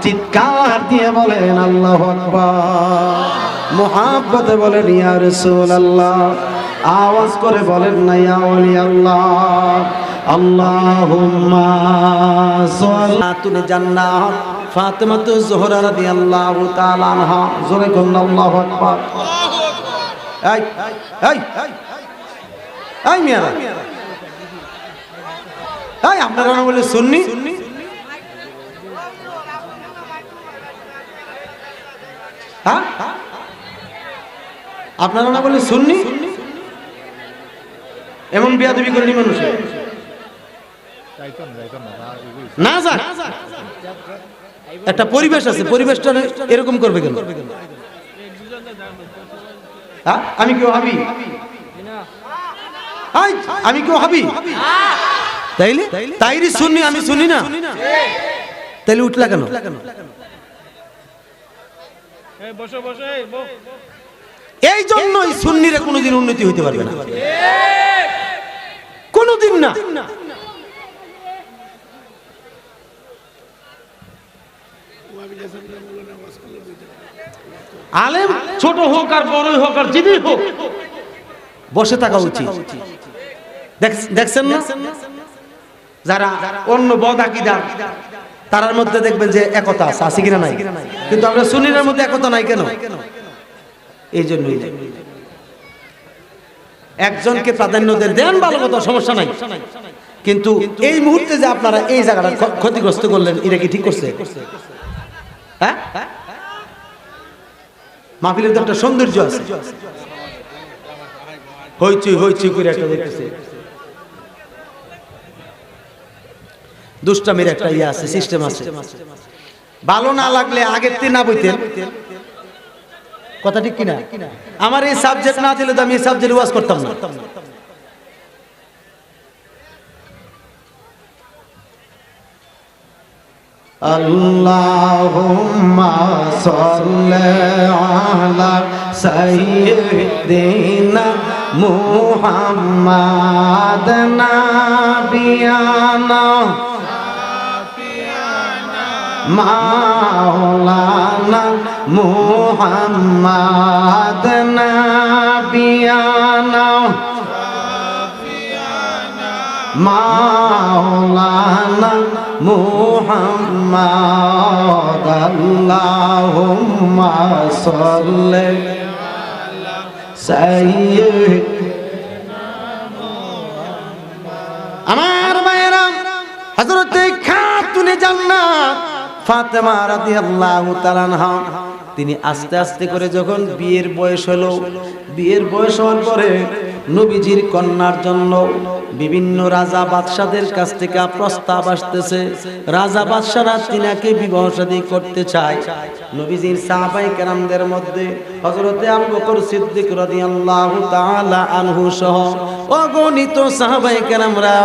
চিৎকার দিয়ে বলেন আল্লাহু আকবার মুহাব্বতে বলেন ইয়া রাসূলুল্লাহ আওয়াজ করে বলেন না ইয়া ওলি আল্লাহ আল্লাহুম্মা সাল্লাতুল জান্নাত ফাতেমাতু জোহরা রাদিয়াল্লাহু তাআলা আনহা জোরে বলুন আল্লাহু আকবার এই এই এই মিয়ারা এই আপনারা না বলে সুন্নি হ্যাঁ আপনারা না বলে সুন্নি এমন বিয়াদবি করেনি মানুষ না যাক একটা পরিবেশ আছে পরিবেশটা এরকম করবে কেন আমি কেউ ভাবি আমি কেউ ভাবি তাইলে তাইরি শুনি আমি শুনি না তাইলে উঠলা কেন এই জন্যই সুন্নিরা কোনোদিন উন্নতি হইতে পারবে না কোনোদিন না আলেম ছোট হোক আর বড়ই হোক আর যিনি হোক বসে থাকা উচিত দেখছেন না যারা অন্য বদাকিদার তার মধ্যে দেখবেন যে একতা আছে কিনা নাই কিন্তু আমরা সুন্নিদের মধ্যে একতা নাই কেন এই জন্যই একজনকে প্রাধান্য দেন ভালো কথা সমস্যা নাই কিন্তু এই মুহূর্তে যে আপনারা এই জায়গাটা ক্ষতিগ্রস্ত করলেন এটা কি ঠিক করছে হ্যাঁ মাহফিলের তো একটা সৌন্দর্য আছে হইচই হইচই করে একটা দেখতেছে দুষ্টামির একটা ইয়ে আছে সিস্টেম আছে ভালো না লাগলে আগের দিন না বইতেন কথা ঠিক কিনা আমার এই সাবজেক্ট না দিলে তো আমি এই সাবজেক্ট ওয়াজ করতাম না আল্লাহুম্মা সাল্লি আলা সাইয়্যিদিনা মুহাম্মাদ নাবিয়ানা মাওলানা মুহাম্মাদ নাবিয়ানা মাওলানা মুহাম্মাদ আল্লাহুম্মা সাল্লি আলা সাইয়্যিদিনা মুহাম্মাদ আমার ভাইরা হযরত খাতুনে জান্নাত ফাতেমা রাদিয়াল্লাহু তাআলা আনহা তিনি আস্তে আস্তে করে যখন বিয়ের বয়স হলো বিয়ের বয়স হওয়ার পরে নবীজির কন্যার জন্য বিভিন্ন রাজা বাদশাদের কাছ থেকে প্রস্তাব আসতেছে রাজা বাদশারা তিনাকে বিবাহ শাদী করতে চায় নবীজির সাহাবায়ে কেরামদের মধ্যে হযরতে আবু বকর সিদ্দিক রাদিয়াল্লাহু তাআলা আনহু সহ অগণিত সাহাবায়ে কেরামরা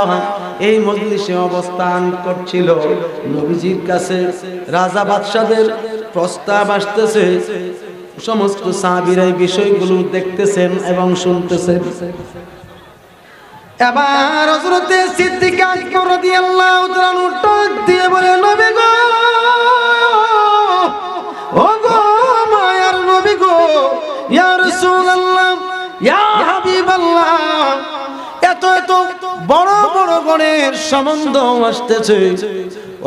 এই মজলিসে অবস্থান করছিল নবীজির কাছে রাজা বাদশাদের প্রস্তাব আসতেছে সমস্ত সাহাবীরা এই বিষয়গুলো দেখতেছেন এবং শুনতেছেন। এবার হযরত সিদ্দিক আকবর রাদিয়াল্লাহু তাআলা ডাক দিয়ে বলে, নবী গো, ও গো মায়ার নবী গো, ইয়া রাসূলুল্লাহ, ইয়া হাবিবাল্লাহ, এত এত বড় বড় গণের সম্বন্ধ আসতেছে,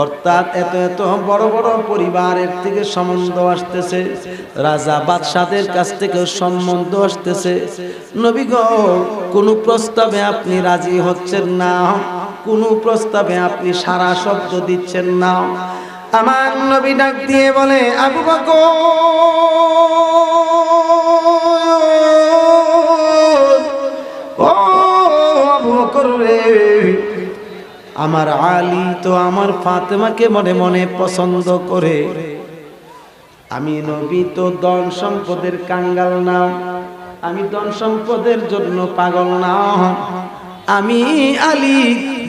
অর্থাৎ এত এত বড় বড় পরিবারের থেকে সম্বন্ধ আসতেছে, রাজা বাদশাদের কাছ থেকে সম্বন্ধ আসতেছে। নবী গো, কোন প্রস্তাবে আপনি রাজি হচ্ছেন না, কোন প্রস্তাবে আপনি সারা শব্দ দিচ্ছেন না। আমার নবী ডাক দিয়ে বলে, আবু বকর, ও আবু বকর রে, আমার আলী তো আমার ফাতেমাকে মনে মনে পছন্দ করে। আমি নবী তো ধন সম্পদের কাঙ্গাল না, আমি ধন সম্পদের জন্য পাগল না। আমি আলী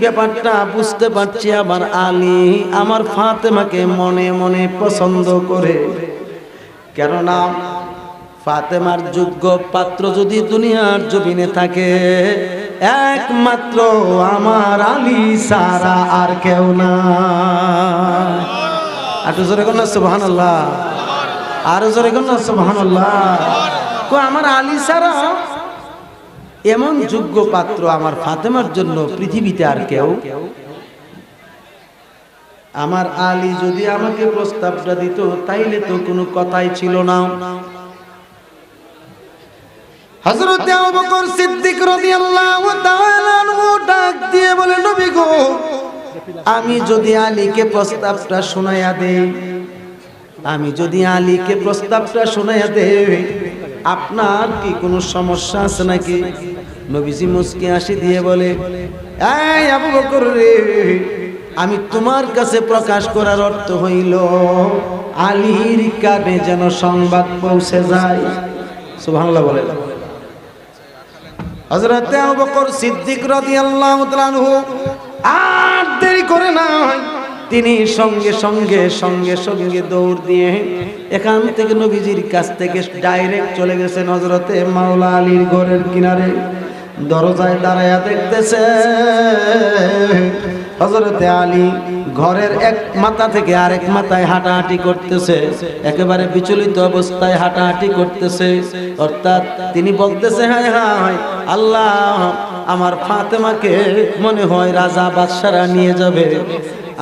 ব্যাপারটা বুঝতে পারছি, আমার আলী আমার ফাতেমাকে মনে মনে পছন্দ করে। কেননা ফাতেমার যোগ্য পাত্র যদি দুনিয়ার জমিনে থাকে, একমাত্র আমার আলী সারা আর কেউ না। একটু জোরে কর না সুবহানাল্লাহ, আরো জোরে কর না সুবহানাল্লাহ। কো আমার আলী সারা এমন যোগ্য পাত্র আমার ফাতেমার জন্য পৃথিবীতে আর কেউ। আমার আলী যদি আমাকে প্রস্তাবটা দিত, তাইলে তো কোনো কথাই ছিল না। হযরত আবু বকর সিদ্দিক রাদিয়াল্লাহু তাআলা আনহু ডাক দিয়ে বলে, নবী গো, আমি যদি আলীকে প্রস্তাবটা শোনায়া দেই, আমি যদি আলীকে প্রস্তাবটা শোনায়া দেই, আপনার কি কোনো সমস্যা আছে নাকি? নবীজি মুস্কি হাসি দিয়ে বলে, এই আবু বকর রে, আমি তোমার কাছে প্রকাশ করার অর্থ হইল আলীর কানে যেন সংবাদ পৌঁছে যায়। সুবহানাল্লাহ বলে। হযরত আবু বকর সিদ্দিক রাদিয়াল্লাহু তাআলা আনহু আর দেরি করে নাই, তিনি সঙ্গে সঙ্গে সঙ্গে সঙ্গে দৌড় দিয়ে এখান থেকে নবীজির কাছ থেকে ডাইরেক্ট চলে গেছেন হযরতে মাওলা আলীর ঘরের কিনারে। দরজায় দাঁড়ায়া দেখতেছে হযরতে আলী ঘরের এক মাথা থেকে আরেক মাথায় হাঁটাহাঁটি করতেছে, একেবারে বিচলিত অবস্থায় হাঁটাহাঁটি করতেছে। অর্থাৎ তিনি বলতেছে, হায় হায় আল্লাহ, আমার ফাতেমাকে মনে হয় রাজা বাদশারা নিয়ে যাবে।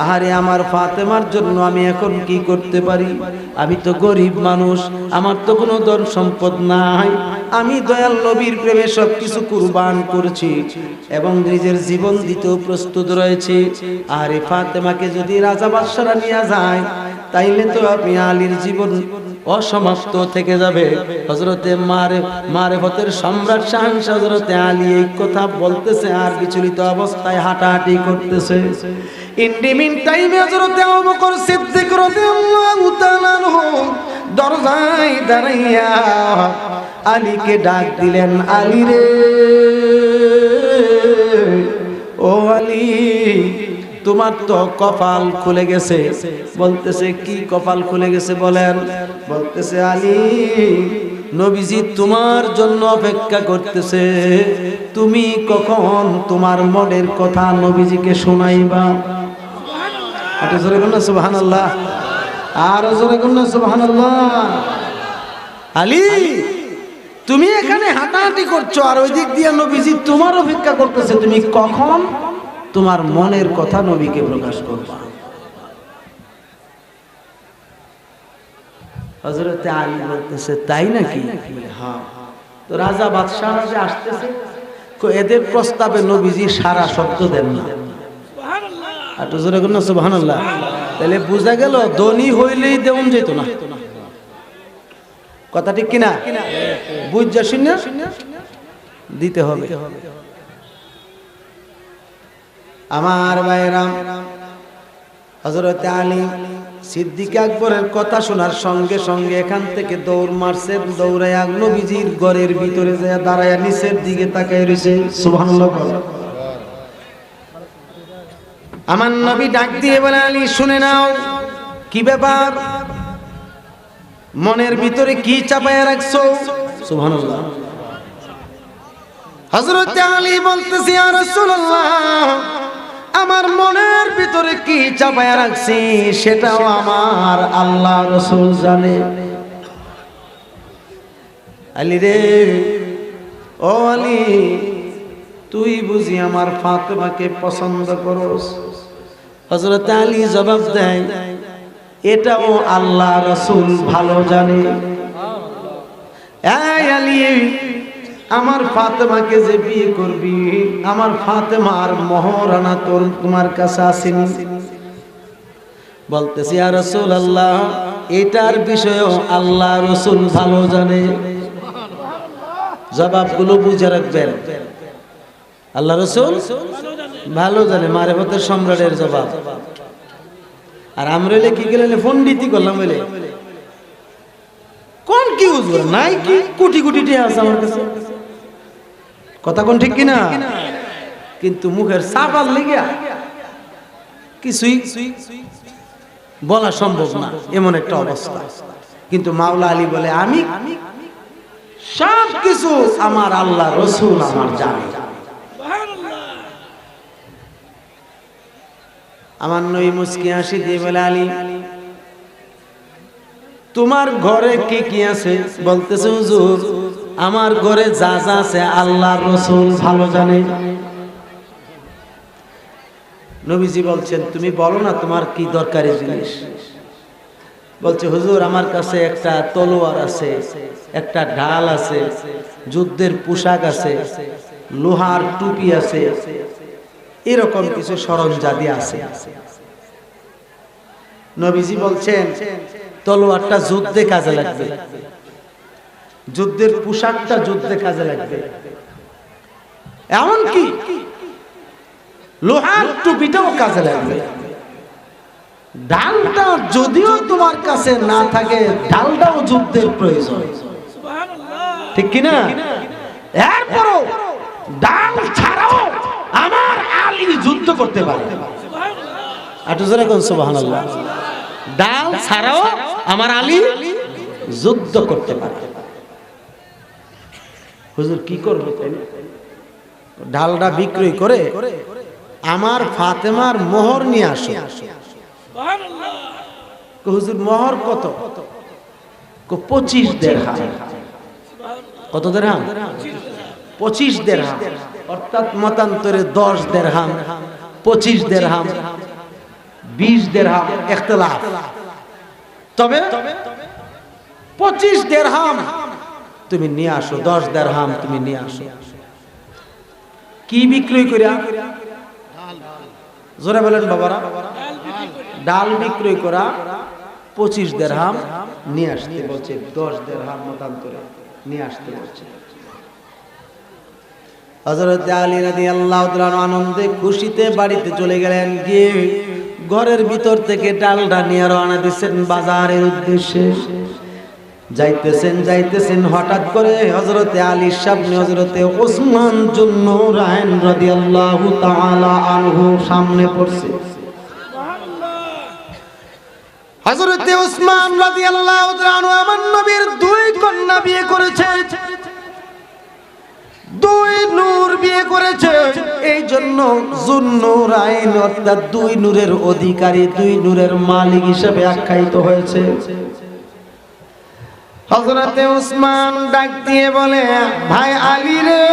আহারে, আমার ফাতেমার জন্য আমি এখন কি করতে পারি? আমি তো গরিব মানুষ, আমার তো কোনো ধন সম্পদ নাই। আমি দয়াল নবীর প্রেমে সবকিছু কুরবান করেছি এবং নিজের জীবন দিতেও প্রস্তুত রয়েছি। আর এই ফাতেমাকে যদি রাজা বাদশারা নিয়ে যায়, তাইলে তো আপনি আলীর জীবন অসমাপ্ত থেকে যাবে। হযরতে মারেফতের সম্রাট শাহনশাহ হযরতে আলী এই কথা বলতেছে আর বিচলিত অবস্থায় হাঁটাহাঁটি করতেছে। ইন্ডিমিন টাইমে হযরতে আবু বকর সিদ্দিক রাদিয়াল্লাহু তাআলা আনহু দরজায় দাঁড়াইয়া আলীকে ডাক দিলেন, আলী রে, ও আলী, তোমার তো কপাল খুলে গেছে। বলতেছে, কি কপাল খুলে গেছে বলেন? বলতেছে, আলী, নবীজি তোমার জন্য অপেক্ষা করতেছে, তুমি কখন তোমার মনের কথা নবীজিকে শোনাইবা। একটু জোরে বলুন না সুবহানাল্লাহ, আর জোরে বলুন না সুবহানাল্লাহ। আলী, তুমি এখানে হাঁটাহাঁটি করছো আর ওই দিক দিয়ে নবীজি তোমার অপেক্ষা করতেছে, তুমি কখন তোমার মনের কথা নবীকে প্রকাশ করবা। হযরতে আলী বলতেছে, তাই নাকি? হ্যাঁ। তো রাজা বাদশাহরা যে আসতেছে, এদের প্রস্তাবে নবীজি সারা শব্দ দেন না। একটু জোরে বলুন না সুবহানাল্লাহ। তাহলে বোঝা গেল ধনী হইলেই দেউন যেত না। কথা ঠিক কিনা? বুঝ যাস না, দিতে হবে। আমার ভাইরা, হযরতে আলী সিদ্দিক আকবরের কথা শোনার সঙ্গে সঙ্গে এখান থেকে দৌড় মারছে, দৌড়ায়া নবীজির ঘরের ভিতরে যায় দাঁড়ায়া নিচের দিকে তাকায় রইছে। সুবহানাল্লাহ। আমার নবী ডাক দিয়ে বলে, আলী শুনে নাও, কি ব্যাপার? মনের ভিতরে কি চাপায়া রাখছো? সুবহানাল্লাহ। হযরত আলী বলতেছে, ইয়া রাসূলুল্লাহ, আমার মনের ভিতরে কি চাপায়া রাখছি সেটাও আমার আল্লাহ রাসূল জানে। আলী রে, ও আলী, তুই বুঝি আমার ফাতেমাকে পছন্দ করস? হযরত আলী জবাব দেয়, এটাও আল্লাহ রাসূল ভালো জানে। এই আলী, আমার ফাতেমাকে যে বিয়ে করবি, আমার ফাতেমার মহরানা তোমার কাছে আসেনি? বলতেছি, ইয়া রাসূলুল্লাহ, এটার বিষয়েও আল্লাহ রাসূল ভালো জানে। জবাবগুলো বুঝে রাখবেন, আল্লাহ রাসূল ভালো জানে। মারিফতের সম্রাটের জবাব। আর আমরা কি গেলে পণ্ডিতি করলাম বলে কোন কি হুজুর নাই কি কোটি কোটি টাকা আছে আমার কাছে, কথা কোন ঠিক কিনা? কিন্তু মুখের সাফার লেগে কিছুই বলা সম্ভব না, এমন একটা অবস্থা। কিন্তু মাওলা আলী বলে, আমি সব কিছু আমার আল্লাহ রাসূল আমার জানে। আমার নবী মুস্কি হাসি দিয়ে বলে, আলী, তোমার ঘরে কি কি আছে? বলতেছে, হুজুর, আমার ঘরে যা যা আছে আল্লাহর রাসূল ভালো জানে। নবীজি বলছেন, তুমি বলো না তোমার কি দরকারি জিনিস? বলছে, হুজুর, আমার কাছে একটা তলোয়ার আছে, একটা ঢাল আছে, যুদ্ধের পোশাক আছে, লোহার টুপি আছে, এরকম কিছু সরঞ্জাদি আছে। নবীজি বলছেন, তলোয়ারটা যুদ্ধে কাজে লাগবে, যুদ্ধের পোশাকটা যুদ্ধে কাজে লাগবে, এমনকি লোহার টুপিটাও কাজে লাগবে। ঢালটা যদিও তোমার কাছে না থাকে, ঢালটাও যুদ্ধের প্রয়োজন, ঠিক কিনা? এরপরও ঢাল ছাড়াও আমার আলী যুদ্ধ করতে পারে। একটু জোরে কোন সুবহানাল্লাহ। ঢাল ছাড়াও আমার আলী যুদ্ধ করতে পারে। হুজুর কি করবে? ঢালটা বিক্রয় করে আমার ফাতেমার মোহর নিয়ে আসো। হুজুর, মোহর কত? 25 দিরহাম। কত দিরহাম? 25 দিরহাম, অর্থাৎ মতান্তরে 10 দিরহাম, 25 দিরহাম, 20 দিরহাম, ইখতিলাফ। তবে 25 দিরহাম তুমি নিয়ে আসো, 10 দিরহাম তুমি নিয়ে আসো। কি বিক্রয় করিয়া? জোরে বলেন বাবারা। ডাল বিক্রয় করা 25 দিরহাম নিয়ে আসতে বলছে, 10 দিরহাম মতান্তরে নিয়ে আসতে বলছে। হযরত আলী রাদিয়াল্লাহু তাআলা আনন্দে খুশিতে বাড়িতে চলে গেলেন। গিয়ে ঘরের ভিতর থেকে ডালটা নিয়ে রওনা দিয়েছেন বাজারের উদ্দেশ্যে। যাইতেছেন হঠাৎ করে হযরত আলীর সামনে হযরতে ওসমান যুন্নুরাইন রাদিয়াল্লাহু তাআলা আনহু সামনে পড়ছে। হযরতে ওসমান রাদিয়াল্লাহু তাআলা আনহু আমার নবীর 2 কন্যা বিয়ে করেছে, 2 নূর বিয়ে করেছে। এই জন্য যুন্নুরাইন অর্থাৎ 2 নূরের অধিকারী, 2 নূরের মালিক হিসেবে আখ্যায়িত হয়েছে। হযরতে ওসমান ডাক দিয়ে বলে, ভাই আলী রে,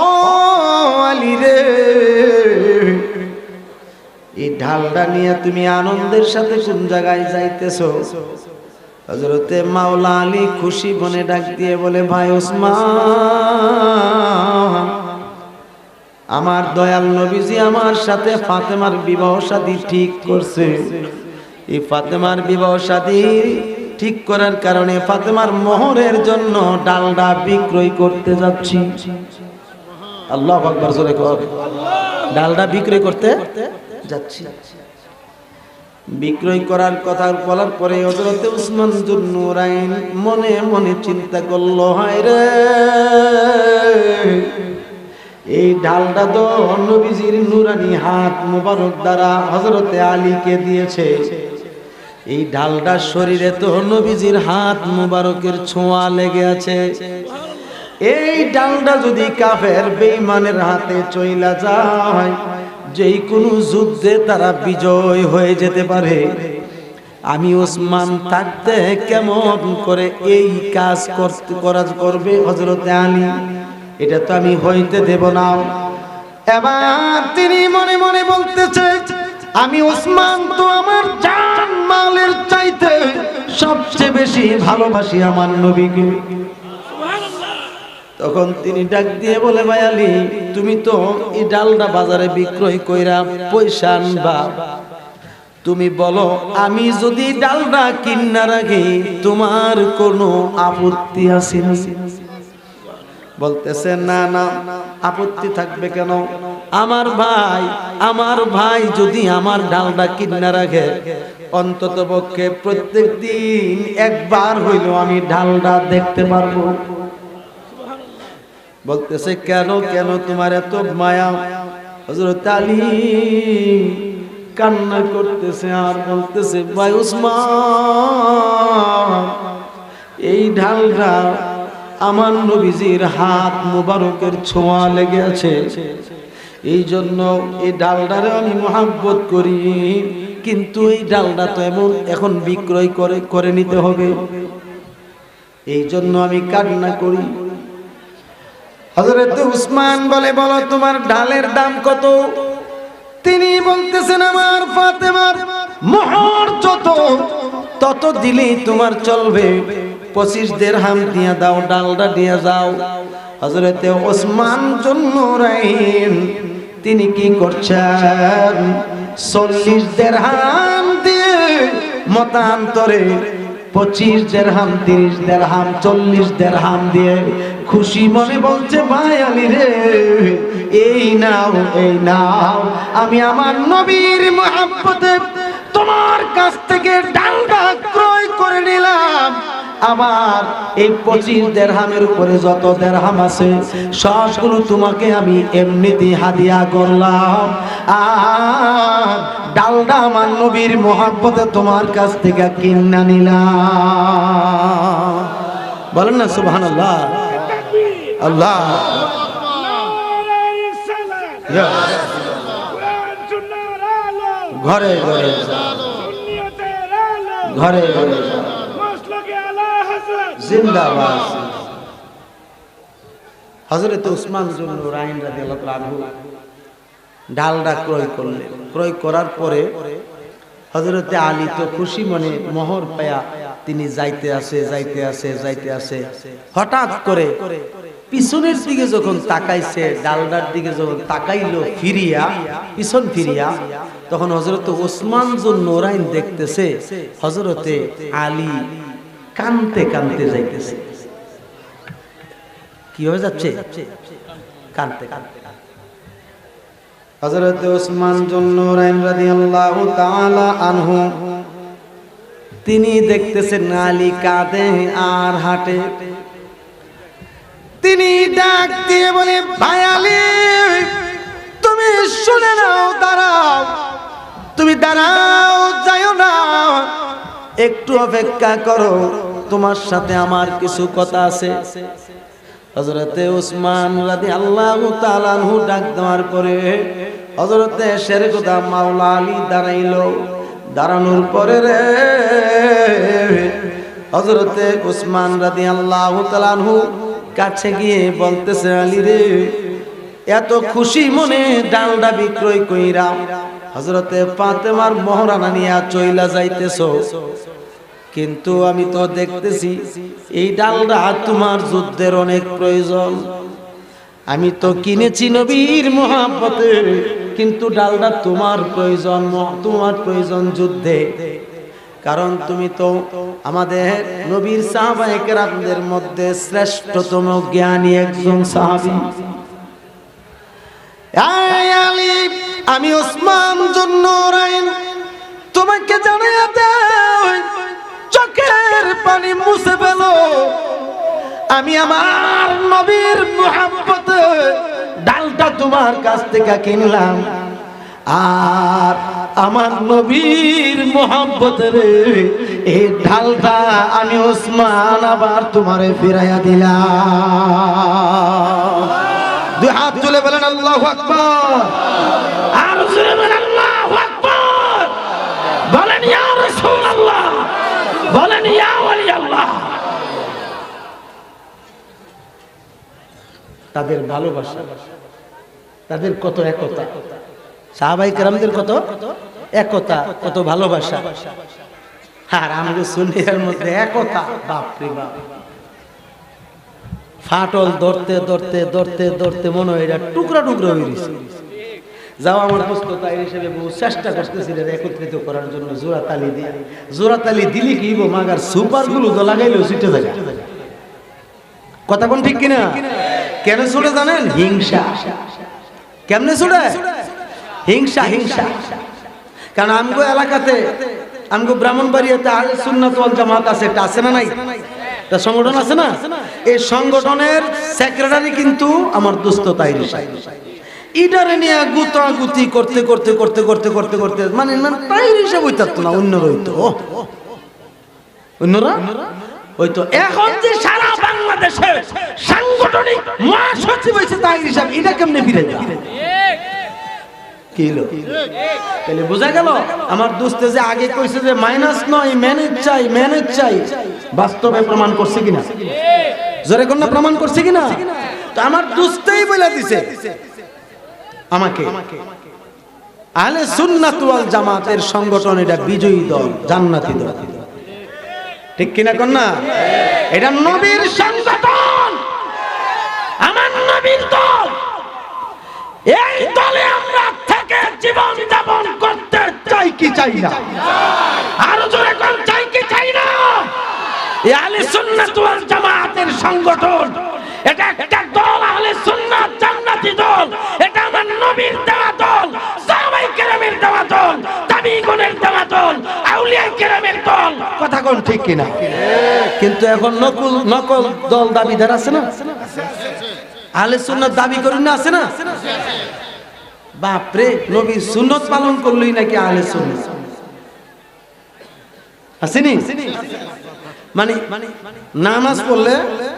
ও আলী রে, এই ঢালটা নিয়ে তুমি আনন্দের সাথে কোন জায়গায় যাইতেছো? হযরতে মাওলা আলী খুশি মনে ডাক দিয়ে বলে, ভাই ওসমান, আমার দয়াল নবীজি আমার সাথে ফাতেমার বিবাহ শাদী ঠিক করছে। এই ফাতেমার বিবাহ শাদী ঠিক করার কারণে ফাতেমার মোহরের জন্য ডালডা বিক্রয় করতে যাচ্ছি। আল্লাহু আকবার, জোরে কর। ডালডা বিক্রয় করতে যাচ্ছি। বিক্রয় করার কথা বলার পরে হযরত ওসমান যুন্নুরাইন মনে মনে চিন্তা করলো, হায় রে, এই ডালটা তো নবীজির নুরানি হাত মুবারক দ্বারা হযরতে আলীকে দিয়েছে। এই ডালটা শরীরে তো নবীজির হাত মুবারকের ছোঁয়া লেগে আছে। এই ডালটা যদি কাফের বেঈমানের হাতে চইলা যায়, যেই কোনো যুদ্ধে তারা বিজয় হয়ে যেতে পারে। আমি ওসমান থাকতে কেমন করে এই কাজ করবে হযরতে আলী, এটা তো আমি হইতে দেব না। এবার তিনি মনে মনে বলতেছে, আমি ওসমান তো আমার জান মালের চাইতে সবচেয়ে বেশি ভালোবাসি আমার নবীকে। তখন তিনি ডাক দিয়ে বলে, ভাই আলী, তুমি তো এই ডালটা বাজারে বিক্রয় কইরা পয়সা আনবা, তুমি বলো আমি যদি ডালটা কিনা রাখি তোমার কোনো আপত্তি আছে? বলতেছে, না না, আপত্তি থাকবে কেন? আমার ভাই যদি আমার ডালটা কিনা রাখে, অন্তত পক্ষে প্রত্যেক দিন একবার হইলো আমি ডালটা দেখতে পারবো। বলতেছে, কেন কেন তোমার এত মায়া? হযরত আলী কান্না করতেছে আর বলতেছে, ভাই ওসমান, এই ঢালটা আমার নবীজির হাত মুবারকের ছোঁয়া লেগে আছে, এই জন্য এই ডালটারে আমি মহব্বত করি, কিন্তু এই ডালটা তো এখন বিক্রয় করে নিতে হবে, এই জন্য আমি কান্না করি। হযরত উসমান বলে, বলো তোমার ডালের দাম কত? তিনি বলতেছেন, আমার ফাতেমার মোহর তত দিলেই তোমার চলবে, 25 দিরহাম দিয়ে দাও, ডালটা দিয়ে যাও। হযরতে ওসমান জুন্নুরাইন তিনি কি করছেন, 40 দিরহাম দিয়ে মতান্তরে 25 দিরহাম, 30 দিরহাম, 40 দিরহাম দিয়ে খুশি মনে বলছে, ভাই আলী রে, এই নাও, আমি আমার নবীর মহব্বতে তোমার কাছ থেকে ডালটা ক্রয় করে নিলাম। আবার এই 25 দিরহামের উপরে যত দিরহাম আছে সবগুলো তোমাকে আমি এমনিতেই হাদিয়া করলাম, আর ডালটা আমার নবীর মহব্বতে তোমার কাছ থেকে কিনা নিলাম। বলেন না সুবহানাল্লাহ। আল্লাহ ঘরে ঘরে ঘরে ঘরে জিন্দাবাদ। হযরত উসমান জুন্নুরাইন রাদিয়াল্লাহু আনহু ডালটা ক্রয় করলেন। ক্রয় করার পরে হযরতে আলী তো খুশি মনে মোহর পায়া তিনি যাইতে আসে। হঠাৎ করে পিছনের দিকে যখন তাকাইছে, ডালডার দিকে যখন তাকাইলো পিছন ফিরিয়া, তখন হযরত উসমান জুন্নুরাইন দেখতেছে হযরতে আলী কানতে কানতে যাইতেছে। কি হয়ে যাচ্ছে? কানতে কানতে। হযরত উসমান জুন্নুরাইন রাদিয়াল্লাহু তাআলা আনহু তিনি দেখতেছেন আলী কাঁদে আর হাঁটে। তিনি ডাক দিয়ে বলে, ভাই আলী, তুমি শুনে নাও, দাঁড়াও, তুমি দাঁড়াও, যাইও না, একটু অপেক্ষা করো, তোমার সাথে আমার কিছু কথা আছে। হযরতে উসমান রাদিয়াল্লাহু তাআলা আনহু ডাক দেওয়ার পরে হযরতে শেরখুদা মাওলা আলী দাঁড়াইলো। দাঁড়ানোর পরে রে হযরতে উসমান রাদিয়াল্লাহু তাআলা আনহু কাছে গিয়ে বলতেছে, আলী রে, এত খুশি মনে ডালটা বিক্রয় কইরা হযরতে ফাতেমার মোহরানা নিয়া চইলা যাইতেছো, কিন্তু আমি তো দেখতেছি এই ডালটা তোমার যুদ্ধের অনেক প্রয়োজন। আমি তো কিনেছি নবীর মহব্বতে, কিন্তু ডালটা তোমার প্রয়োজন যুদ্ধে, কারণ তুমি তো আমাদের নবীর সাহাবায়ে কেরামদের মধ্যে শ্রেষ্ঠতম জ্ঞানী একজন সাহাবী। আলী, আমি ওসমান জুন্নুরাইন তোমাকে জানিয়ে দেই, চোখের পানি মুছে ফেলো, আমি আমার নবীর মুহাব্বতে ডালটা তোমার কাছ থেকে কিনলাম, আর আমার নবীর মোহাব্বতের এই ঢালটা আমি ওসমান আবার তোমারে ফিরাইয়া দিলাম। দুই হাত তুলে বলেন আল্লাহু আকবার, আর জোরে বলেন আল্লাহু আকবার, বলেন ইয়া রাসূলুল্লাহ, বলেন ইয়া ওয়ালি আল্লাহ। তাদের ভালোবাসা, তাদের কত একতা, সাহাবায়ে কেরামদের কত একতা, কত ভালোবাসা। আর আমাদের সুন্নিদের মধ্যে একতা, বাপ রে বাপ, ফাটল ধরতে ধরতে ধরতে ধরতে মনে হয় এটা টুকরা টুকরা হয়ে গেছে। যাও আমার দোস্ত তাই হিসেবে বহু চেষ্টা করতেছিলেন একত্রিত করার জন্য, জোড়া তালি দিয়ে, জোড়া তালি দিলি কি মাগার সুপার গুলো তো লাগাইলেও ছুটে যায়। কথা কোন ঠিক কিনা? কেন ছুটে জানেন? হিংসা। কেমনে ছুটে? হিংসা, হিংসা। কারণ আমগো এলাকাতে, আমগো ব্রাহ্মণবাড়িয়াতে আহলে সুন্নাত ওয়াল জামাত আছে, এটা আছে না নাই? এটা সংগঠন আছে না? এই সংগঠনের সেক্রেটারি কিন্তু আমার দোস্ত তাইর সাহেব। ইডারে নিয়ে গুতাগুতি করতে করতে করতে করতে করতে করতে মানে তাইর হিসাব হইতো না, অন্যরা হইতো, অন্যরা হইতো। এখন যে সারা বাংলাদেশে সাংগঠনিক মহাসচিব হয়েছে তাইর হিসাব, এটা কেমনে ফিরে যায়? তাহলে বোঝা গেল আমার দোস্তে যে আগে কইছে যে মাইনাস নয় ম্যানেজ চাই, ম্যানেজ চাই, বাস্তবে প্রমাণ করছে কিনা? জোরে কোন প্রমাণ করছে কিনা? তো আমার দোস্তেই বলে দিছে আমাকে, আহলে সুন্নাত ওয়াল জামাতের সংগঠন এটা বিজয়ী দল, জান্নাতি দল। ঠিক কিনা কোন না? এটা নবীর সংগঠন, আমার নবীর দল। এই দলে আমরা থেকে জীবন যাপন করতে চাই কি চাই না? আর জোরে কোন চাই কি চাই না? এই আহলে সুন্নাত ওয়াল জামাতের সংগঠন, এটা একটা দল, আহলে সুন্নাত জান্নাতি দল। এটা আমার নবীর দেওয়া দল, সাহাবায়ে কেরামের দেওয়া দল, তাবিঈনের দেওয়া দল, আউলিয়া কেরামের দল। কথা কোন ঠিক কিনা? কিন্তু এখন নকল দল দাবিদার আছে না? আহলে সুন্নাত দাবি করেন না, আছে না? বাপ রে, নবীর সুন্নাত পালন করলেই নাকি আহলে সুন্নাত আসেনি? মানে নামাজ পড়লে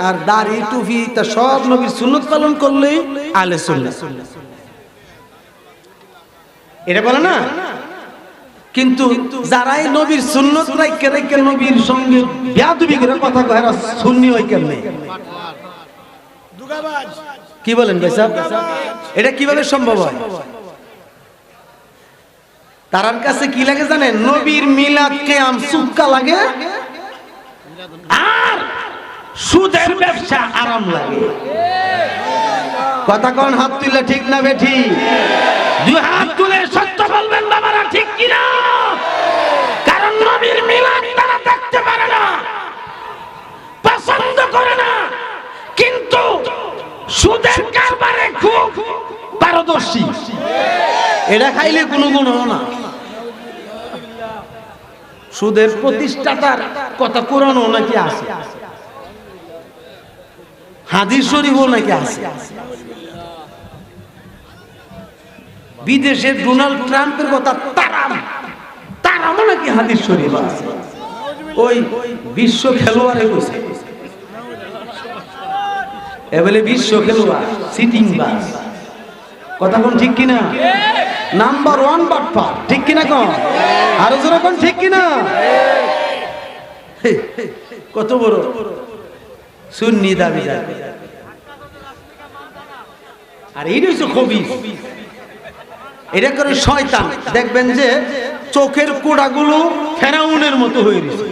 আর দাড়ি টুপি তা সব নবীর সুন্নাত পালন করলেই আহলে সুন্নাত, এটা বলে না? কিন্তু যারাই নবীর সুন্নাত রাইখে রাইখে নবীর সঙ্গে বেয়াদবি করে কথা কয়, এরা সুন্নি হয় কেমনে? কি বলেন ভাই সাহেব? এটা কিভাবে সম্ভব হয়? তার কাছে কি লাগে জানেন? নবীর মিলাদ কিয়াম সুক্কা লাগে, আর সুদের ব্যবসা আরাম লাগে। কথা কোন? হাত তুলে ঠিক না বেঠি? দুই হাত তুলে সত্য বলবেন বাবারা, ঠিক কিনা? কারণ নবীর মিলাদ তারা দেখতে পারে না, পছন্দ করে না, কিন্তু সুদের কারবারে খুব পারদর্শী। এটা খাইলে কোনো গুণ হবে না। সুদের প্রতিষ্ঠাতার কথা কোরআনও নাকি আছে, হাদিস শরীফও নাকি আছে। বিদেশে ডোনাল্ড ট্রাম্পের কথা তারামও নাকি হাদিস শরীফ আছে। ওই বিশ্ব খেলোয়াড়ে বসে এবেলে বিশ্ব খেলোয়াড় সিটিং বাস। কথা কোন ঠিক কিনা? নাম্বার 1 বাটপা, ঠিক কিনা কোন? আর জোরে কোন ঠিক কিনা? কত বড় সুন্নি দাবিদার। আর এই হচ্ছে খবিস, এটা করে শয়তান। দেখবেন যে চোখের কোড়াগুলো ফেরাউনের মতো হয়ে গেছে।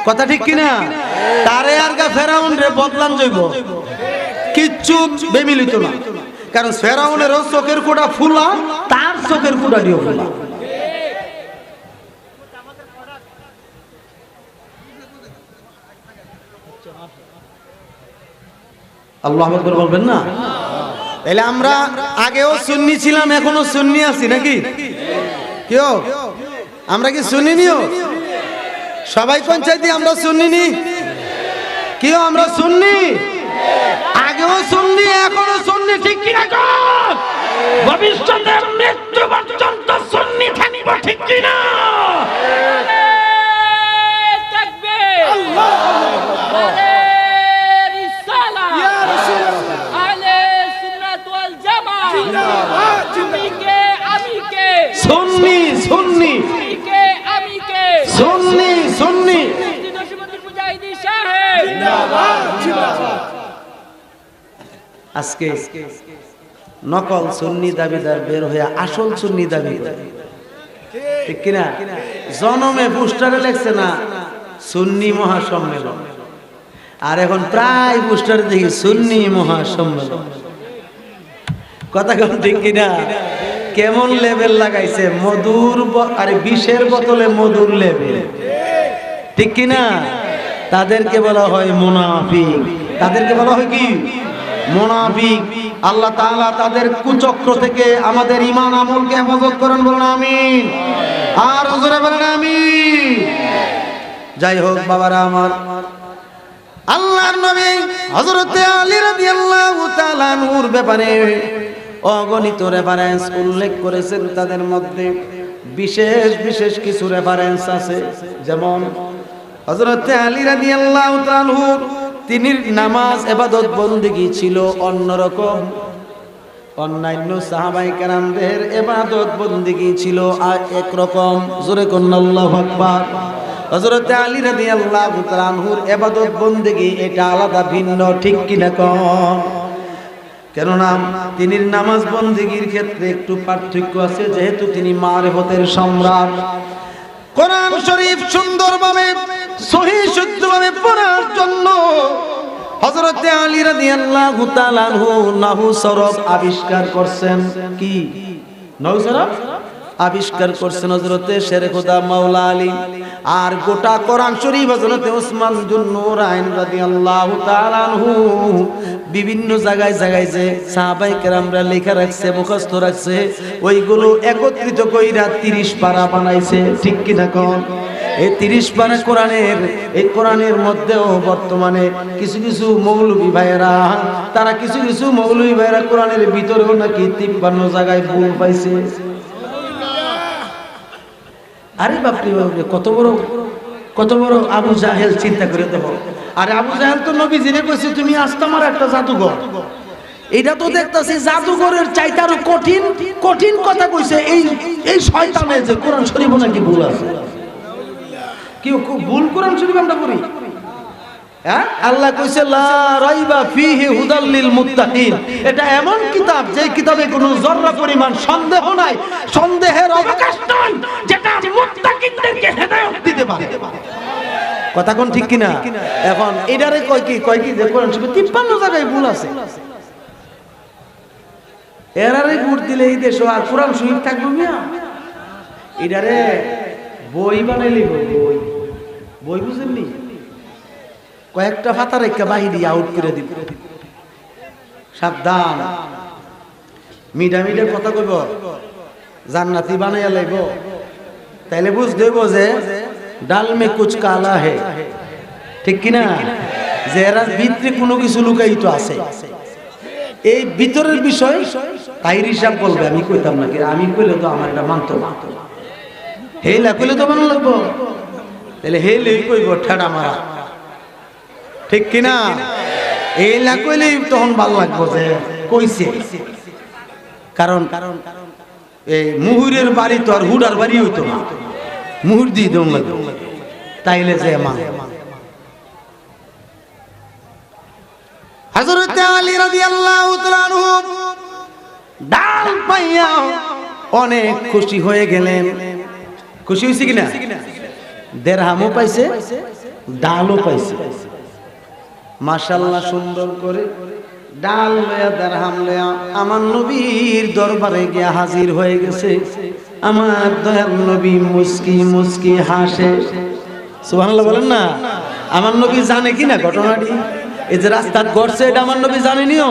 কথা ঠিক কিনা? তারে আর গা ফেরাউন রে বদলান যাইব, কিচ্ছু বেমিলিত না। কারণ ফেরাউনেরও চোখের কোড়া ফুলা, তার চোখের কোড়াটিও ফুলা। আল্লাহু আকবার বলবেন না? তাহলে আমরা আগেও সুন্নি ছিলাম, এখনো সুন্নি আছি নাকি? কেউ আমরা কি সুন্নি নিও? সবাই পঞ্চায়েতে আমরা সুন্নি নি? কেউ আমরা সুন্নি? আগেও সুন্নি, এখনো সুন্নি, ঠিক কিনা? ভবিষ্যতের মৃত্যু পর্যন্ত সুন্নি থাকবো, ঠিক কিনা? তাকবীর, আলে রিসালাত, আলে সুন্নাত ওয়াল জামাত, তুমি কে আমি কে, সুন্নি সুন্নি কে আমি কে, সুন্নি সুন্নি দেশবন্ধু মুজাহিদি সাহেব জিন্দাবাদ, জিন্দাবাদ। আজকে নকল সুন্নি দাবিদার বের হয়ে আসল সুন্নি দাবি করে, ঠিক কিনা? জনমে পোস্টারে লেখছে না সুন্নি মহাসম্মেলন, আর এখন প্রায় পোস্টারে দেখি সুন্নি মহাসম্মেলন। কথা কোন ঠিক কিনা? কেমন লেভেল লাগাইছে, মধুর আরে বিষের বোতলে মধুর লেভেল, ঠিক কিনা? তাদেরকে বলা হয় মুনাফিক, তাদেরকে বলা হয় কি? মুনাফিক। আল্লাহ তাআলা তাদের কুচক্র থেকে আমাদের ঈমান আমলকে হেফাজত করেন, বলেন আমিন। আর হুজুরে বলেন আমিন। যাই হোক বাবারা আমার, আল্লাহর নবী হযরত আলী রাদিয়াল্লাহু তাআলা আনহুর ব্যাপারে অগণিত রেফারেন্স উল্লেখ করেছেন। তাদের মধ্যে বিশেষ বিশেষ কিছু রেফারেন্স আছে, যেমন হযরত আলী রাদিয়াল্লাহু তাআলা আনহু তিনি নামাজ ইবাদত বন্দেগী ছিল অন্যরকম, অন্যান্য সাহাবায়ে কেরামদের ইবাদত বন্দেগী ছিল আর একরকম। জোরে কোন আল্লাহু আকবার। হযরত আলী রাদিয়াল্লাহু তাআলা আনহুর ইবাদত বন্দেগী এটা আলাদা, ভিন্ন, ঠিক কিনা কোন? কেননা তিনি নামাজ বন্দেগীর ক্ষেত্রে একটু পার্থক্য আছে, যেহেতু তিনি মারিফতের সম্রাট। কোরআন শরীফ সুন্দরভাবে সহিহ শুদ্ধভাবে পড়ার জন্য হযরত আলী রাদিয়াল্লাহু তাআলা আনহু নাহু সরফ আবিষ্কার করছেন। কি নাহু সরফ আবিষ্কার করছেন হযরত শেরে খোদা মাওলা আলী। আর গোটা কোরআন শরীফ হযরত উসমান যুন্নুরাইন রাদিয়াল্লাহু তাআলা আনহু বিভিন্ন জায়গায় জায়গায় যে সাহাবায়ে কেরামরা লেখা রাখছে, মুখস্থ রাখছে, ওইগুলো একত্রিত কইরা 30 পারা বানাইছে, ঠিক কিনা কোন? এই 30 পারা কোরআনের, এই কোরআনের মধ্যেও বর্তমানে কিছু কিছু মৌলভী ভাইয়েরা, তারা কিছু কিছু মৌলভী ভাইয়েরা কোরআনের ভিতরেও নাকি 53 জায়গায় ভুল পাইছে। আরে বাপরে বাপরে, কত বড় আবু জাহেল, চিন্তা করে দেখো। আরে আবু জাহেল তো নবীজিরে কইছে তুমি আস্তামার একটা জাদুঘর। এটা তো দেখতাছি জাদুঘরের চাইতে আরো কঠিন কঠিন কথা কইছে এই শয়তানে, যে কোরআন শরীফ নাকি ভুল আছে। কি ভুল কোরআন শরীফ আমরা পড়ি? হ্যাঁ, আল্লাহ কইছে লা রাইবা ফিহি হুদাল লিল মুত্তাকিন। এটা এমন কিতাব যে কিতাবে কোনো জররা পরিমাণ সন্দেহ নাই, সন্দেহের অবকাশ নাই, যেটা মুত্তাকিনদেরকে হেদায়েত দিতে পারে। কথা কোন ঠিক কিনা? এখন এটারে কয় কি যে কোরআন শরীফে 53 জায়গায় ভুল আছে। এরারে গুড় দিলে এই দেশ আর কোরআন শরীফ থাকবে না। এটারে বই বানাইলি, বই বুঝেননি? কয়েকটা ফাতা রেখা বাহিনী আউট করে দিব। সাবধান, মিডা কথা কইব, জান্নাতি বানাইয়া লাইব, তাইলে বুঝতে হইব যে ডাল মে কুচ কালা হে, ঠিক কিনা? যে এরা ভিতরে কোনো কিছু লুকায়িত আছে। এই ভিতরের বিষয় তাইর হিসাব বলবে, আমি কইতাম না। আমি কইলে তো আমার এটা মানত না, হেলা কইলে তো মানা লাগবো। তাহলে হেলে কইব ঠেড়া মারা, ঠিক কিনা? এই না কইলেই তখন ভাল লাগবো যে কইছে। কারণ এই মুহুরের বাড়ি তো আর হুডার বাড়ি হইতো না, মুহুর দিয়ে দম লাগবে, তাইলে যে মা। হযরত আলী রাদিয়াল্লাহু তাআলা আনহু ডাল পাইয়া অনেক খুশি হয়ে গেলেন। খুশি হইছে কিনা? দেরহামও পাইছে, ডালও পাইছে। মাশাআল্লাহ, সুন্দর করে ডাল লয়া দিরহাম লয়া আমার নবীর দরবারে গিয়া হাজির হয়ে গেছে। আমার দয়াল নবী মুস্কি মুস্কি হাসে। সুবহানাল্লাহ বলেন না। আমার নবী জানে কিনা ঘটনাটি? এই যে রাস্তাত ঘটছে, এটা আমার নবী জানেনিও?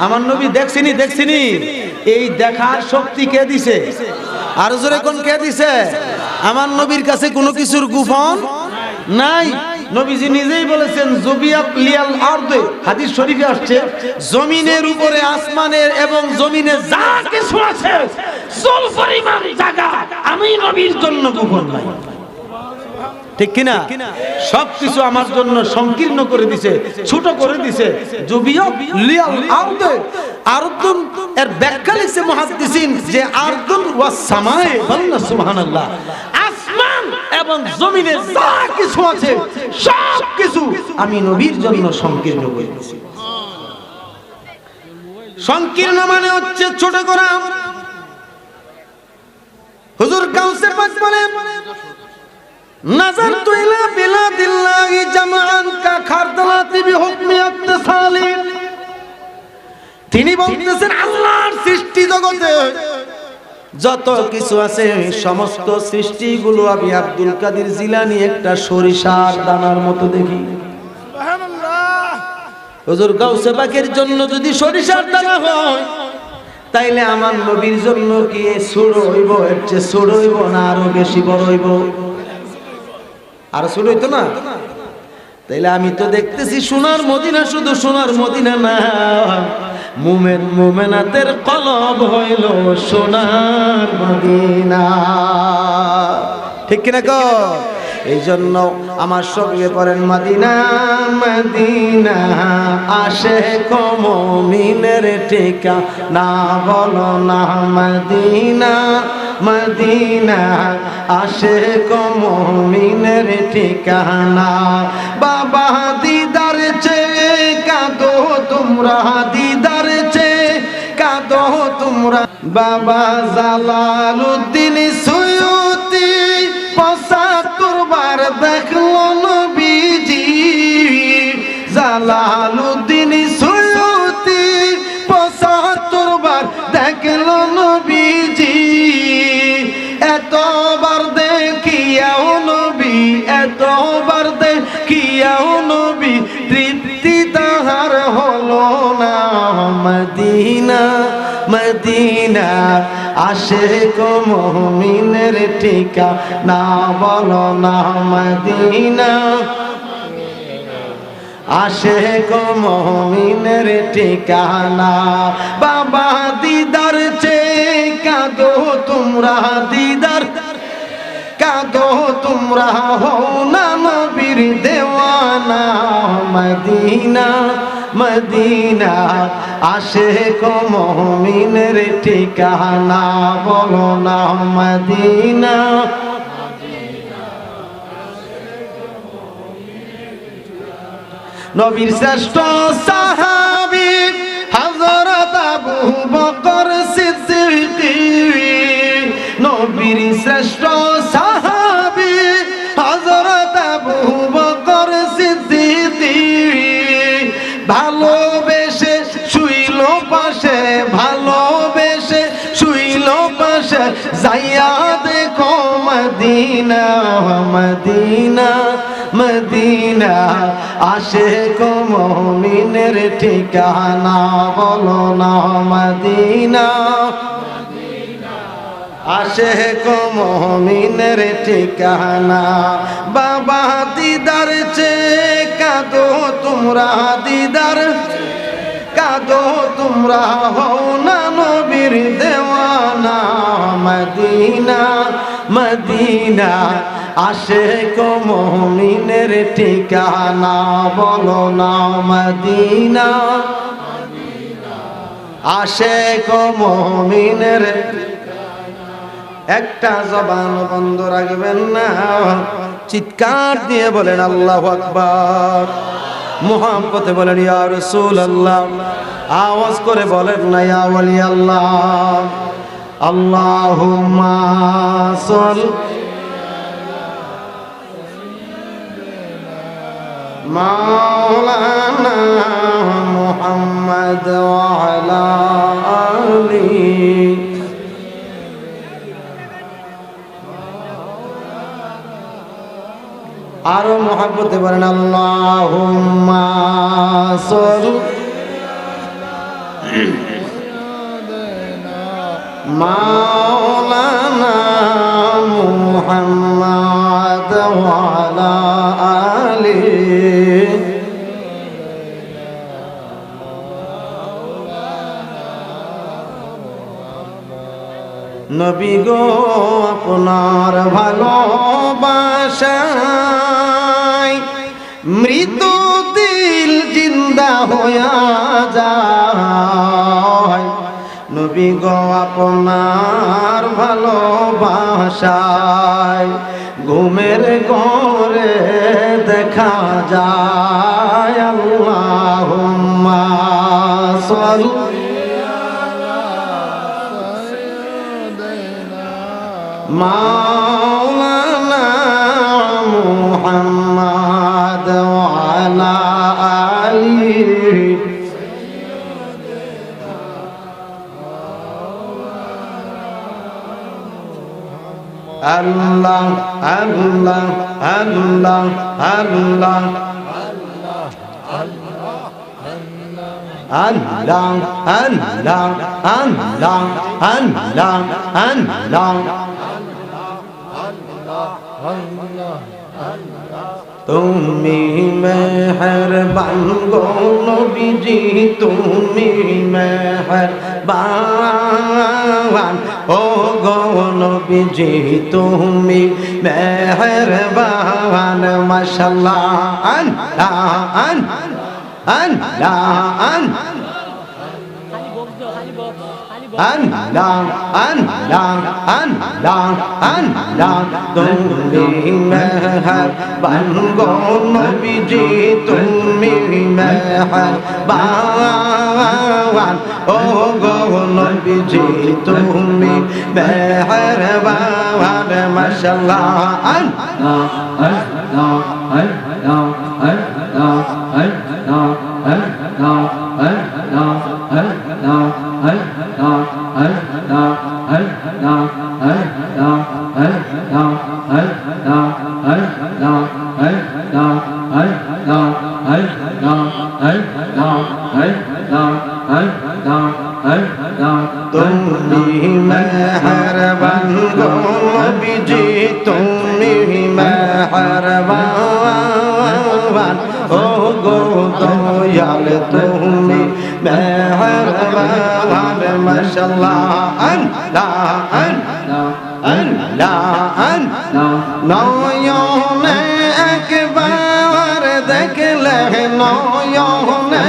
আমার নবী দেখছিনি? এই দেখার শক্তি কে দিছে? আর জোরে কোন কে দিছে? আমার নবীর কাছে কোনো কিছুর গোপন নাই। নবীজি নিজেই বলেছেন জুবিয়াত লিয়াল আরদে, হাদিস শরীফে আসছে জমিনের উপরে আসমানের এবং জমিনে যা কিছু আছে চুল পরিমাণ জায়গা আমি নবীর জন্য গোপন নাই। ঠিক কিনা? সবকিছু আমার জন্য সংকীর্ণ করে দিছে, ছোট করে দিছে। জুবিয়াত লিয়াল আরদে, আরদুন এর ব্যাখ্যা লিখছে মুহাদ্দিসিন যে আরদুন ওয়াস সামায়ে, বলনা সুবহানাল্লাহ, আসমান এবং জমিনে যা কিছু আছে সব কিছু আমি নবীর জন্য সংকীর্ণ করে দিয়েছি। সংকীর্ণ মানে হচ্ছে ছোট করা। হুজুর গাউসে পাক বলেন নাযারতু ইলা বিলাদিল্লাহি জামআন কা খারদালাতি বিহুকমি ইত্তিসালি। তিনি বলতেছেন আল্লাহর সৃষ্টি জগতে যত কিছু আছে সমস্ত সৃষ্টিগুলো আমি আব্দুল কাদের জিলানী একটা সরিষার দানার মতো দেখি। সুবহানাল্লাহ। হুজুর গাউসে পাকের জন্য যদি সরিষার দানা হয় তাইলে আমার নবীর জন্য কি ছোট হইব? এর চেয়ে ছোট হইব না আরো বেশি বড় হইব? আর ছোট হইতো না? তাইলে আমি তো দেখতেছি সোনার মদিনা, শুধু সোনার মদিনা না, মুমিন মুমিনাতের কলব হইল সোনার মদিনা। ঠিক কিনা গো? এই জন্য আমার সঙ্গে পড়েন মদিনা মদিনা আশিক মুমিনের ঠিকানা, বলো না মদিনা মদিনা আশিক মুমিনের ঠিকানা। বাবা দিদার চেয়ে কাঁদো তোমরা, দিদার চেয়ে কাঁদো তোমরা। বাবা জালালউদ্দিন সুয়ুতি ৭৫ বার দেখলো নবীজি। জালালউদ্দিন সুয়ুতি ৭৫ বার দেখলো নবীজি। এতবার দেখিয়াও নবী, এতবার দেখিয়াও নবী, তৃপ্তি তাহার হলো না। মদিনা মদিনা আশিক মুমিনের ঠিকানা, বলো না মদিনা আশিক মুমিনের ঠিকানা। বাবা দিদার চেয়ে কাঁদো তোমরা, দিদার কাঁদো তোমরা, হও না নবীর দেওয়ানা। মদিনা মদিনা আশিক মুমিনের ঠিকানা, বলো না মদিনা নবীর শ্রেষ্ঠ সাহাবী হযরত আবু বকর সিদ্দিক, নবীর শ্রেষ্ঠ সাহাবী হযরত আবু বকর সিদ্দিক। ভালোবেসে শুইল পাশে, ভালোবেসে শুইল পাশে, যাইয়া দেখো মদিনা মদিনা মদিনা আশিক মুমিনের ঠিকানা, বলো না মদিনা আশিক মুমিনের ঠিকানা। বাবা দিদার চেয়ে কাঁদো তোমরা, দিদার কাঁদো তোমরা, হও না নবীর দেওয়ানা। মদিনা মদিনা আশিক মুমিনের ঠিকানা, বলো না মদিনা আশিক মুমিনের। একটা জবান বন্ধ রাখবেন না, চিৎকার দিয়ে বলেন আল্লাহু আকবার। মুহাব্বতে বলেন ইয়া রাসূলুল্লাহ, আওয়াজ করে বলেন না ইয়া ওয়ালি আল্লাহ। আল্লাহুম্মা সাল্লি মাওলানা মুহাম্মদ ওয়া আলা আলিহি। আরো মুহাব্বতে বলেন আল্লাহুম্মা সাল্লি মাওলানা মুহাম্মদ ওয়া আলা আলিহি নবী গো আপনার ভালোবাসায় মৃত দিল জিন্দা হইয়া যায়। নবী গো আপনার ভালোবাসায় ঘুমের ঘরে দেখা যায়। আল্লাহুম্মা সাল্লি মাওলানা মুহাম্মদ ওয়া আলা আলিহি আল্লাহ আল্লাহ আল্লাহ আল্লাহ আল্লাহ আল্লাহ আল্লাহ আল্লাহ আল্লাহ তুমি মেহেরবান গো নবীজি তুমি মেহেরবান ও গো নবীজি তুমি মেহেরবান মাশাআল্লাহ আল্লাহ আল্লাহ আল্লাহ আল্লাহ আল্লাহ আল্লাহ তুমি মেহেরবান গো নবীজি তুমি মেহেরবান ও গো নবীজি তুমি মেহেরবান মাশাআল্লাহ আল্লাহ আল্লাহ আল্লাহ আল্লাহ আল্লাহ আল্লাহ আল্লাহ আল্লাহ তুমি মেহেরবান গো নবীজি তুমি মেহেরবান ও গো দয়াল তুমি মেহেরবান মাশাআল্লাহ আল্লাহ আল্লাহ আল্লাহ নয়নে একবার দেখলে নয়নে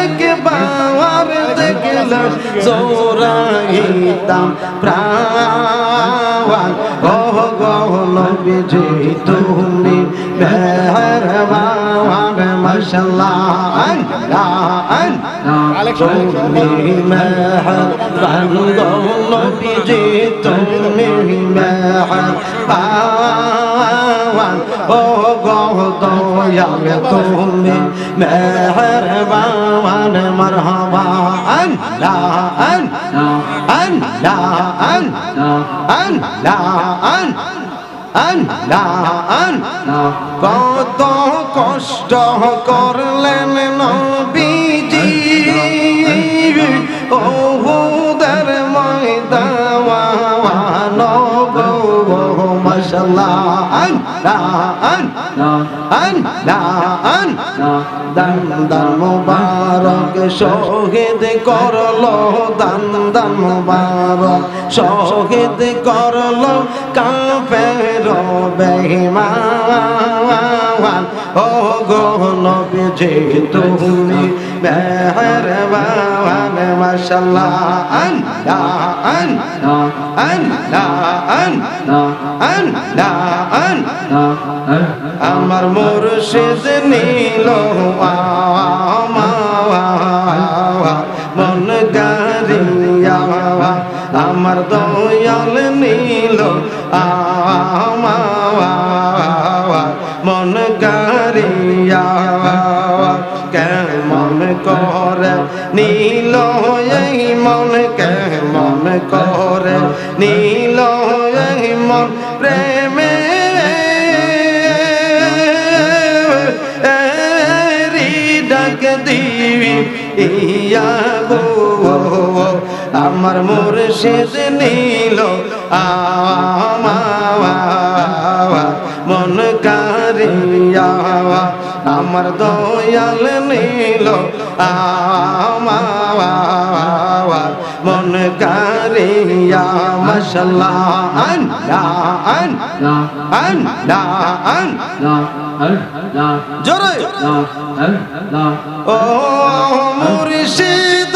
একবার দেখলে জোরাইতাম প্রাণ ও গো নবীজি তুমি মেহেরবান মাশাআল্লাহ আল্লাহ তুমি মেহেরবান গো নবীজি তুমি মেহেরবান ও গো দয়াল তুমি মেহেরবান মারহাবা আল্লাহ আল্লাহ আল্লাহ আল্লাহ আল্লাহ কত কষ্ট করলেন নবীজি ওহুদের ময়দান গো মাশাআল্লাহ আল্লাহ আল্লাহ আল্লাহ দান দান মুবারক শহীদ করলো দান দান মুবারক শহীদ করলো কাফের বেঈমান ও গো নবীজি তুমি মেহেরবান মাশাআল্লাহ আল্লাহ আল্লাহ আল্লাহ আল্লাহ আমার মুর্শিদ নীল মন গারিয়া আমার দয়াল নীল মন গারিয়া কেমন করে নীল এই মন কেমন করে নীল এই মন প্রেমে ডাক দিবি ইয়া গো আমার মুর্শিদ নীল মন কারিয়া আমার দয়াল নীল মন কারিয়া মাশাল্লাহ জোরে ও মুর্শিদ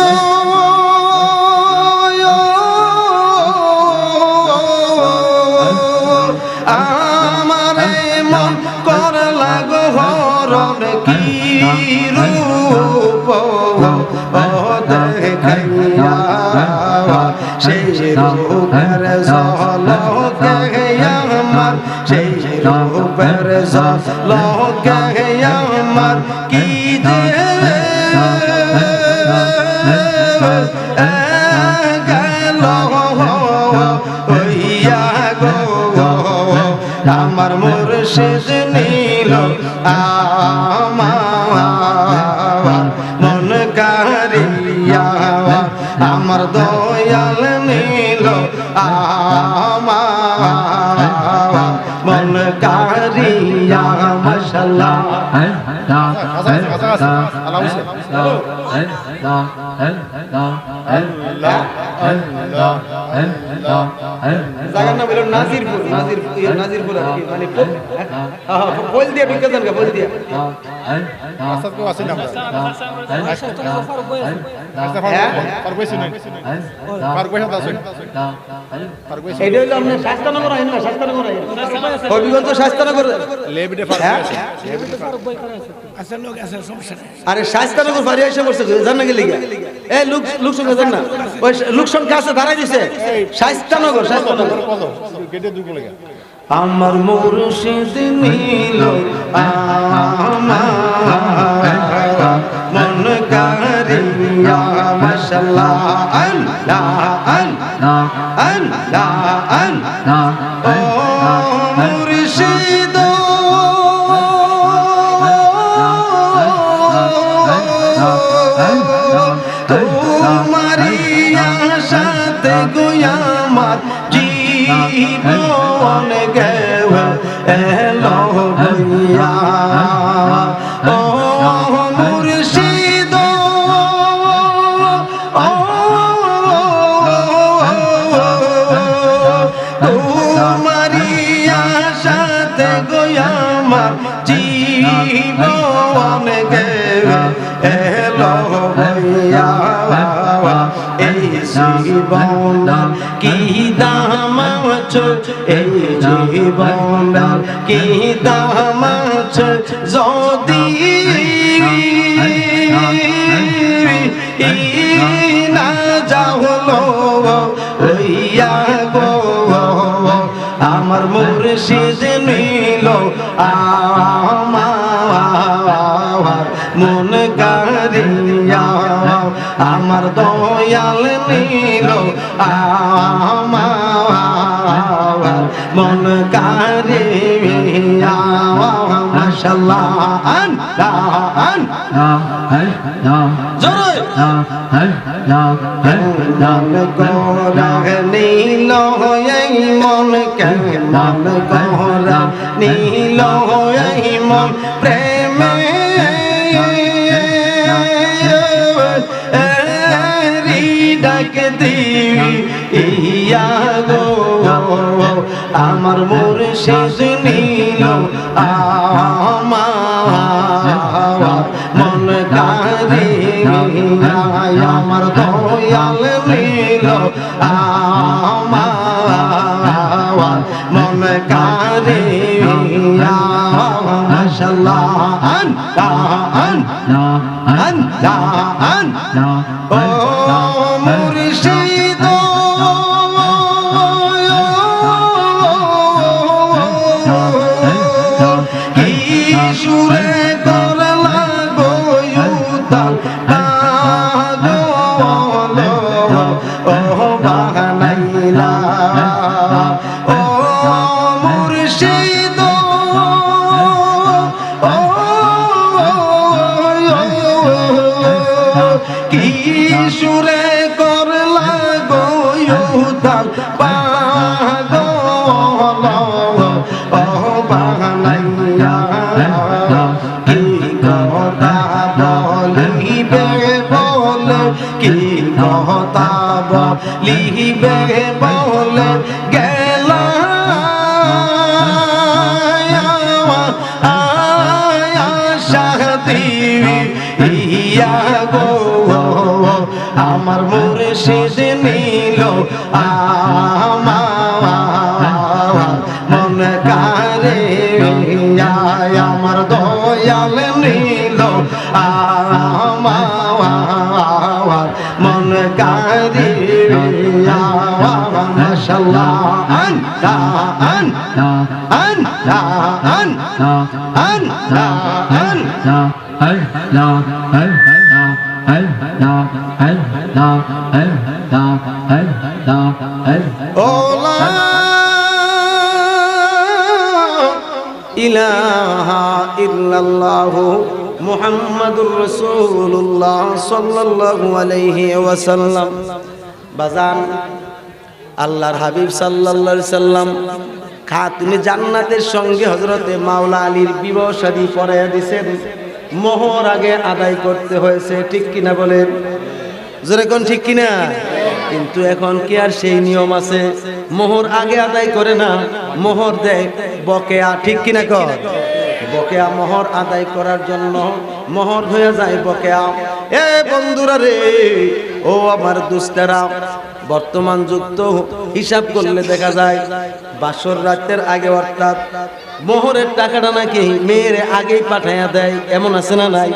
আমার মন করলা গো হরণ কি রূপ ও দেখাইয়া সেই রূপের ঝলকে আমার সেই রূপের ঝলকে আমার কি যে গেল হইয়া গো আমার মুর্শিদ নীল আমার মন কারিয়া আমার দয়াল নীল আমার মন কারিয়া মাশাআল্লাহ জায়গার নাম হলো নাজিরপুর নাজিরপুর আর কি মানে বল দিয়া বিজ্ঞান কা বল দিয়া আসাদ কো আছে নাম এইটা হলো আপনি শাস্তানগর আইন না শাস্তানগর আইন হবিগঞ্জ শাস্তানগর লেবিডে আরে শাস্তানগর বাড়ি এসে বসে জান না গেলে এ লোক সঙ্গে জান না ওই লোক সংখ্যা আছে দাঁড়াই দিছে শাস্তানগর গেটে দুই লাগে আমার মুর্শিদ নীল আমার মন কারিয়া মাশাআল্লাহ আল্লাহ আল্লাহ আল্লাহ ও মুর্শিদ তোমারি আশাতে গোয়ামার জীবন গেল এলো হইয়া ও মুর্শিদ তোমারি আশাতে গোয়ামার জীবন গেল এলো হইয়া এই জীবন কি দাম আছে এই জীবন কি দাম আছে যদি না যাহলো হইয়া গো আমার মুর্শিদ নীল আমার মন কারিয়া আমার দয়াল নীল আমার মন কারিয়া মাশাআল্লাহ জোরে মন করা নীল এই মন কে মন করা নীল এই মন প্রেমে ডাক দিবি ইয়া গো আমার মুর্শিদ নীল আমার মন কারিয়া আমার দয়াল নীল আমার মন কারিয়া মাশাআল্লাহ ও মুর্শিদ কি সুরে করলা গোয়ুতাল পাগল ও বাহানাইলা ও মুর্শিদ কি সুরে করলা কথা বলিবে বলে গেল আমার মুর্শিদ নীল মন কারে আমার দয়াল নীল মন কারে মাশাআল্লাহ আন আন আন আন আন আন ইলাহা ইল্লাল্লাহু মুহাম্মাদুর রাসূলুল্লাহ সাল্লাল্লাহু আলাইহি ওয়াসাল্লাম। বাজান আল্লাহর হাবিব সাল্লাল্লাহু আলাইহি সাল্লাম খাতুনে জান্নাতের সঙ্গে হযরতে মাওলা আলীর বিবাহ শাদী পড়ায়া দিয়েছেন। মোহর আগে আদায় করতে হয়েছে, ঠিক কিনা বলেন? জোরে কোন ঠিক কিনা? কিন্তু এখন কি আর সেই নিয়ম আছে? মোহর আগে আদায় করে না, মোহর দেয় বকেয়া, ঠিক কিনা কর? বকেয়া মোহর আদায় করার জন্য মোহর হয়ে যায় বকেয়া। এ বন্ধুরা রে, ও আমার দুস্তেরা, বর্তমান যুগ তো হিসাব করলে দেখা যায় বাসর রাতের আগে, অর্থাৎ মোহরের টাকাটা নাকি মেয়ের আগেই পাঠাইয়া দেয়, এমন আছে না নাই?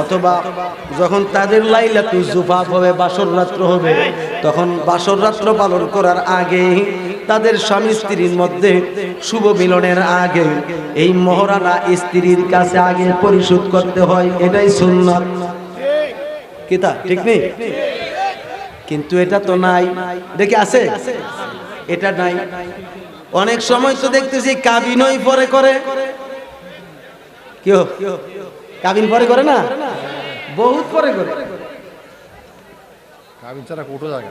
অথবা যখন তাদের লাইলাতুল জুফাফ হবে, বাসর রাত্র হবে, তখন বাসর রাত্র পালন করার আগে তাদের স্বামী স্ত্রীর মধ্যে শুভ মিলনের আগে এই মোহরানা স্ত্রীর কাছে আগে পরিশোধ করতে হয়। এটাই সুন্নাত, কিতা ঠিক নেই? কিন্তু এটা তো নাই। এটা কি আছে? এটা নাই। অনেক সময় তো দেখতেছি কাবিনই পরে করে। কেউ কাবিন পরে করে না, বহুত পরে করে। কাবিন ছাড়া কোটো জায়গা।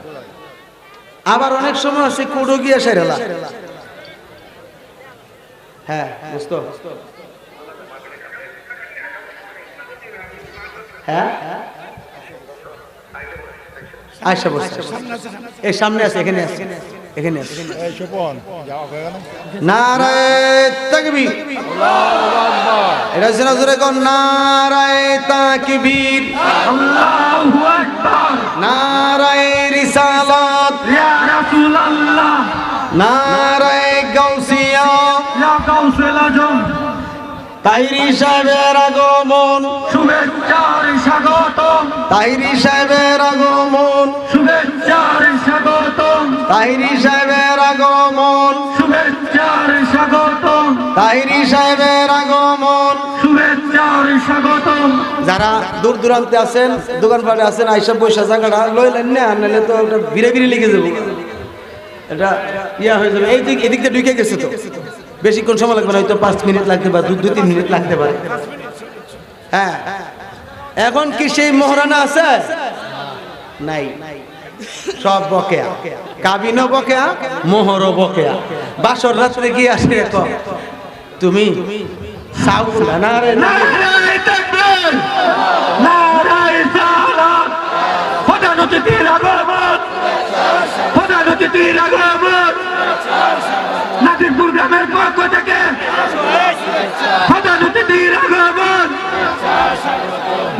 আবার অনেক সময় আছে কুড়ো গিয়া সেরেলা। হ্যাঁ বুঝতো? হ্যাঁ আচ্ছা বসে এই সামনে আছে, এখানে আছে, এখানে আছে। এই শোভন যাও হয়ে গেল। নারায়ে তাকবীর, এটা জোরে জোরে কোন নারায়ে তাকবীর, আল্লাহু আকবার, নারায়ে রিসালাত, ইয়া রাসূলুল্লাহ, নারায়ে গাউসিয়া, ইয়া গাউসুল আজম, তাহিরি সাহেবের আগমন, শুভেচ্ছার স্বাগতম, তাহিরি সাহেবের আগমন, শুভেচ্ছার স্বাগতম, তাহিরি সাহেবের আগমন, শুভেচ্ছার স্বাগতম, তাহিরি সাহেবের আগমন। শুভেচ্ছার স্বাগতম। যারা দূর দূরান্তে আছেন, দোকানপাটে আছেন, আইসা বৈশা জায়গাটা লইলেন না, নাহলে তো ওটা ভিড়ে ভিড়ে লিখে যাবো, এটা ইয়া হয়ে যাবে। এই দিক এদিক দিয়ে ঢুকে গেছে তো, বেশিক্ষণ সময় লাগবে না, হয়তো 5 মিনিট লাগতে পারে, 2-3 মিনিট লাগতে পারে। হ্যাঁ, এখন কি সেই মোহরানা আছে? নাই, সব বকেয়া। কাবিনও বকেয়া, মোহরও বকেয়া। বাসর রাত্রে কি আসে কম তুমি সাউল না রে? নারায়ে তাকবীর, নারায়ে সালাত, প্রধান অতিথির আগমন, প্রধান অতিথির আগমন, নাজিরপুর গ্রামের পক্ষ থেকে প্রধান অতিথির আগমন।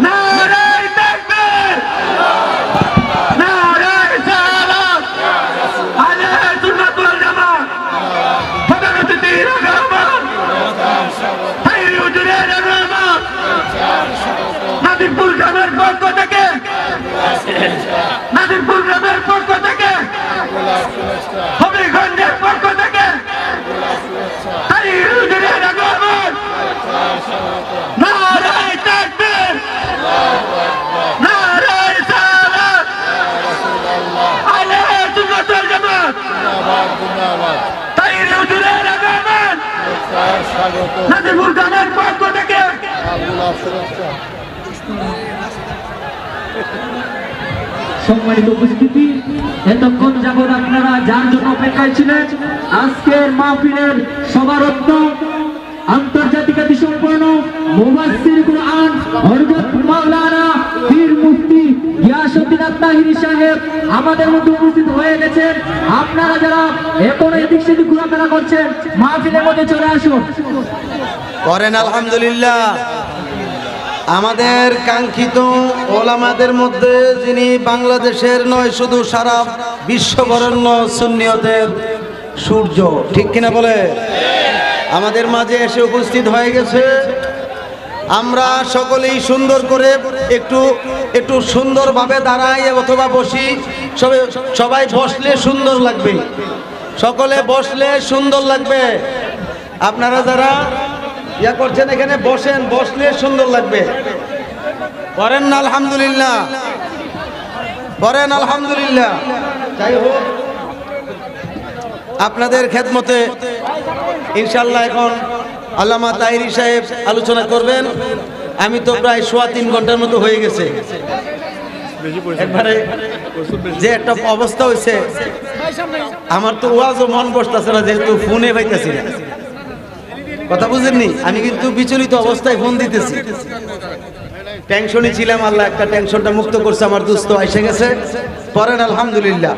নারায়ে তাকবীর, নারায়ে সালাত, আহলে সুন্নাত ওয়াল জামাত, প্রধান অতিথির আগমন, তাহিরি হুজুরের আগমন, নাজিরপুর গ্রামের পক্ষ থেকে, নাজিরপুর গ্রামের পক্ষ থেকে, হবিগঞ্জের পক্ষ থেকে, তাহিরি হুজুরের আগমন। নারায়ে তাকবীর, নারায়ে সালাত, আহলে সুন্নাত ওয়াল জামাত, তাহিরি হুজুরের আগমন, নাজিরপুর গ্রামের পক্ষ থেকে। সম্মানিত উপস্থিতি, এতক্ষণ যাবৎ আপনারা যার জন্য অপেক্ষায় ছিলেন, আজকের মাহফিলের সমারোহ আন্তর্জাতিক সম্পন্ন মুফাসসির কুরআন হযরত মাওলানা পীর মুফতি গিয়াসউদ্দিন আত-তাহিরি সাহেব আমাদের মধ্যে উপস্থিত হয়ে গেছেন। আপনারা যারা এখন এদিক সেদিক ঘোরাফেরা করছেন মাহফিলের মধ্যে চলে আসুন। করেন আলহামদুলিল্লাহ। আমাদের কাঙ্ক্ষিত ওলামাদের মধ্যে যিনি বাংলাদেশের নয় শুধু সারা বিশ্ববরেণ্য সুন্নিয়তের সূর্য, ঠিক কিনা বলে, আমাদের মাঝে এসে উপস্থিত হয়ে গেছে। আমরা সকলেই সুন্দর করে একটু সুন্দরভাবে দাঁড়াই অথবা বসি। সবাই বসলে সুন্দর লাগবে, সকলে বসলে সুন্দর লাগবে। আপনারা যারা ইয়া করছেন এখানে বসেন, বসলে সুন্দর লাগবে। করেন না আলহামদুলিল্লাহ, করেন আলহামদুলিল্লাহ। যাই হোক, আপনাদের খেদমতে ইনশাআল্লাহ এখন আল্লামা তাহিরি সাহেব আলোচনা করবেন। আমি তো প্রায় 3.25 ঘন্টার মতো হয়ে গেছে। একবারে যে একটা অবস্থা হয়েছে, আমার তো ওয়াজও মন বসতেছে না, যেহেতু ফোনে পাইতেছি না। কথা বুঝেননি? আমি কিন্তু বিচলিত অবস্থায় ফোন দিতেছি, টেনশনই ছিলাম। আল্লাহ একটা টেনশনটা মুক্ত করছে, আমার দোস্ত এসে গেছে। পড়েন আলহামদুলিল্লাহ।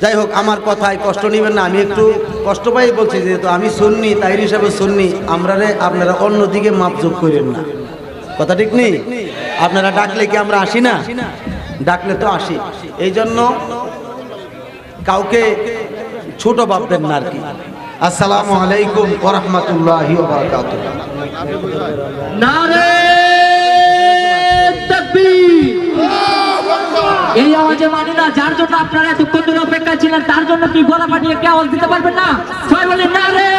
যাই হোক, আমার কথায় কষ্ট নেবেন না, আমি একটু কষ্ট পাই বলছি, যেহেতু আমি সুন্নি, তাহিরি হিসাবে সুন্নি। আপনারা অন্যদিকে মাপজোক করেন না, কথা ঠিক নেই? আপনারা ডাকলে কি আমরা আসি না? ডাকলে তো আসি। এই জন্য কাউকে ছোট ভাববেন না আর কি। আসসালামু আলাইকুম ওয়া রাহমাতুল্লাহি ওয়া বারাকাতুহু। নারে তাকবীর! এই আওয়াজে মানি না, যার জন্য আপনারা এতক্ষণ ধরে অপেক্ষা ছিলেন, তার জন্য কি গলা ফাটিয়ে কি আওয়াজ দিতে পারবেন না? সবাই বলেন নারে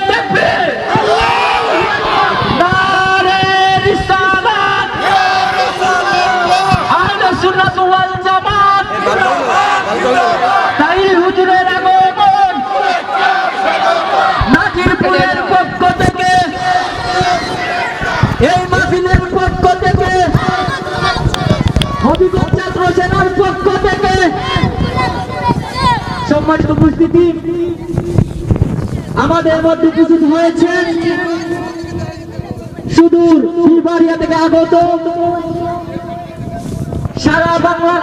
তাকবীর! নারে রিসালাত! আহলে সুন্নাত ওয়াল জামাত! তাহির হুজুরের আগমন নাজিরপুরের পক্ষ থেকে, এই মাহফিলের পক্ষ থেকে, হবিগঞ্জ ছাত্র সেনার পক্ষ থেকে সম্মানিত উপস্থিতি, আমাদের মধ্যে উপস্থিত হয়েছেন সুদূর ফুলবাড়িয়া থেকে আগত সারা বাংলার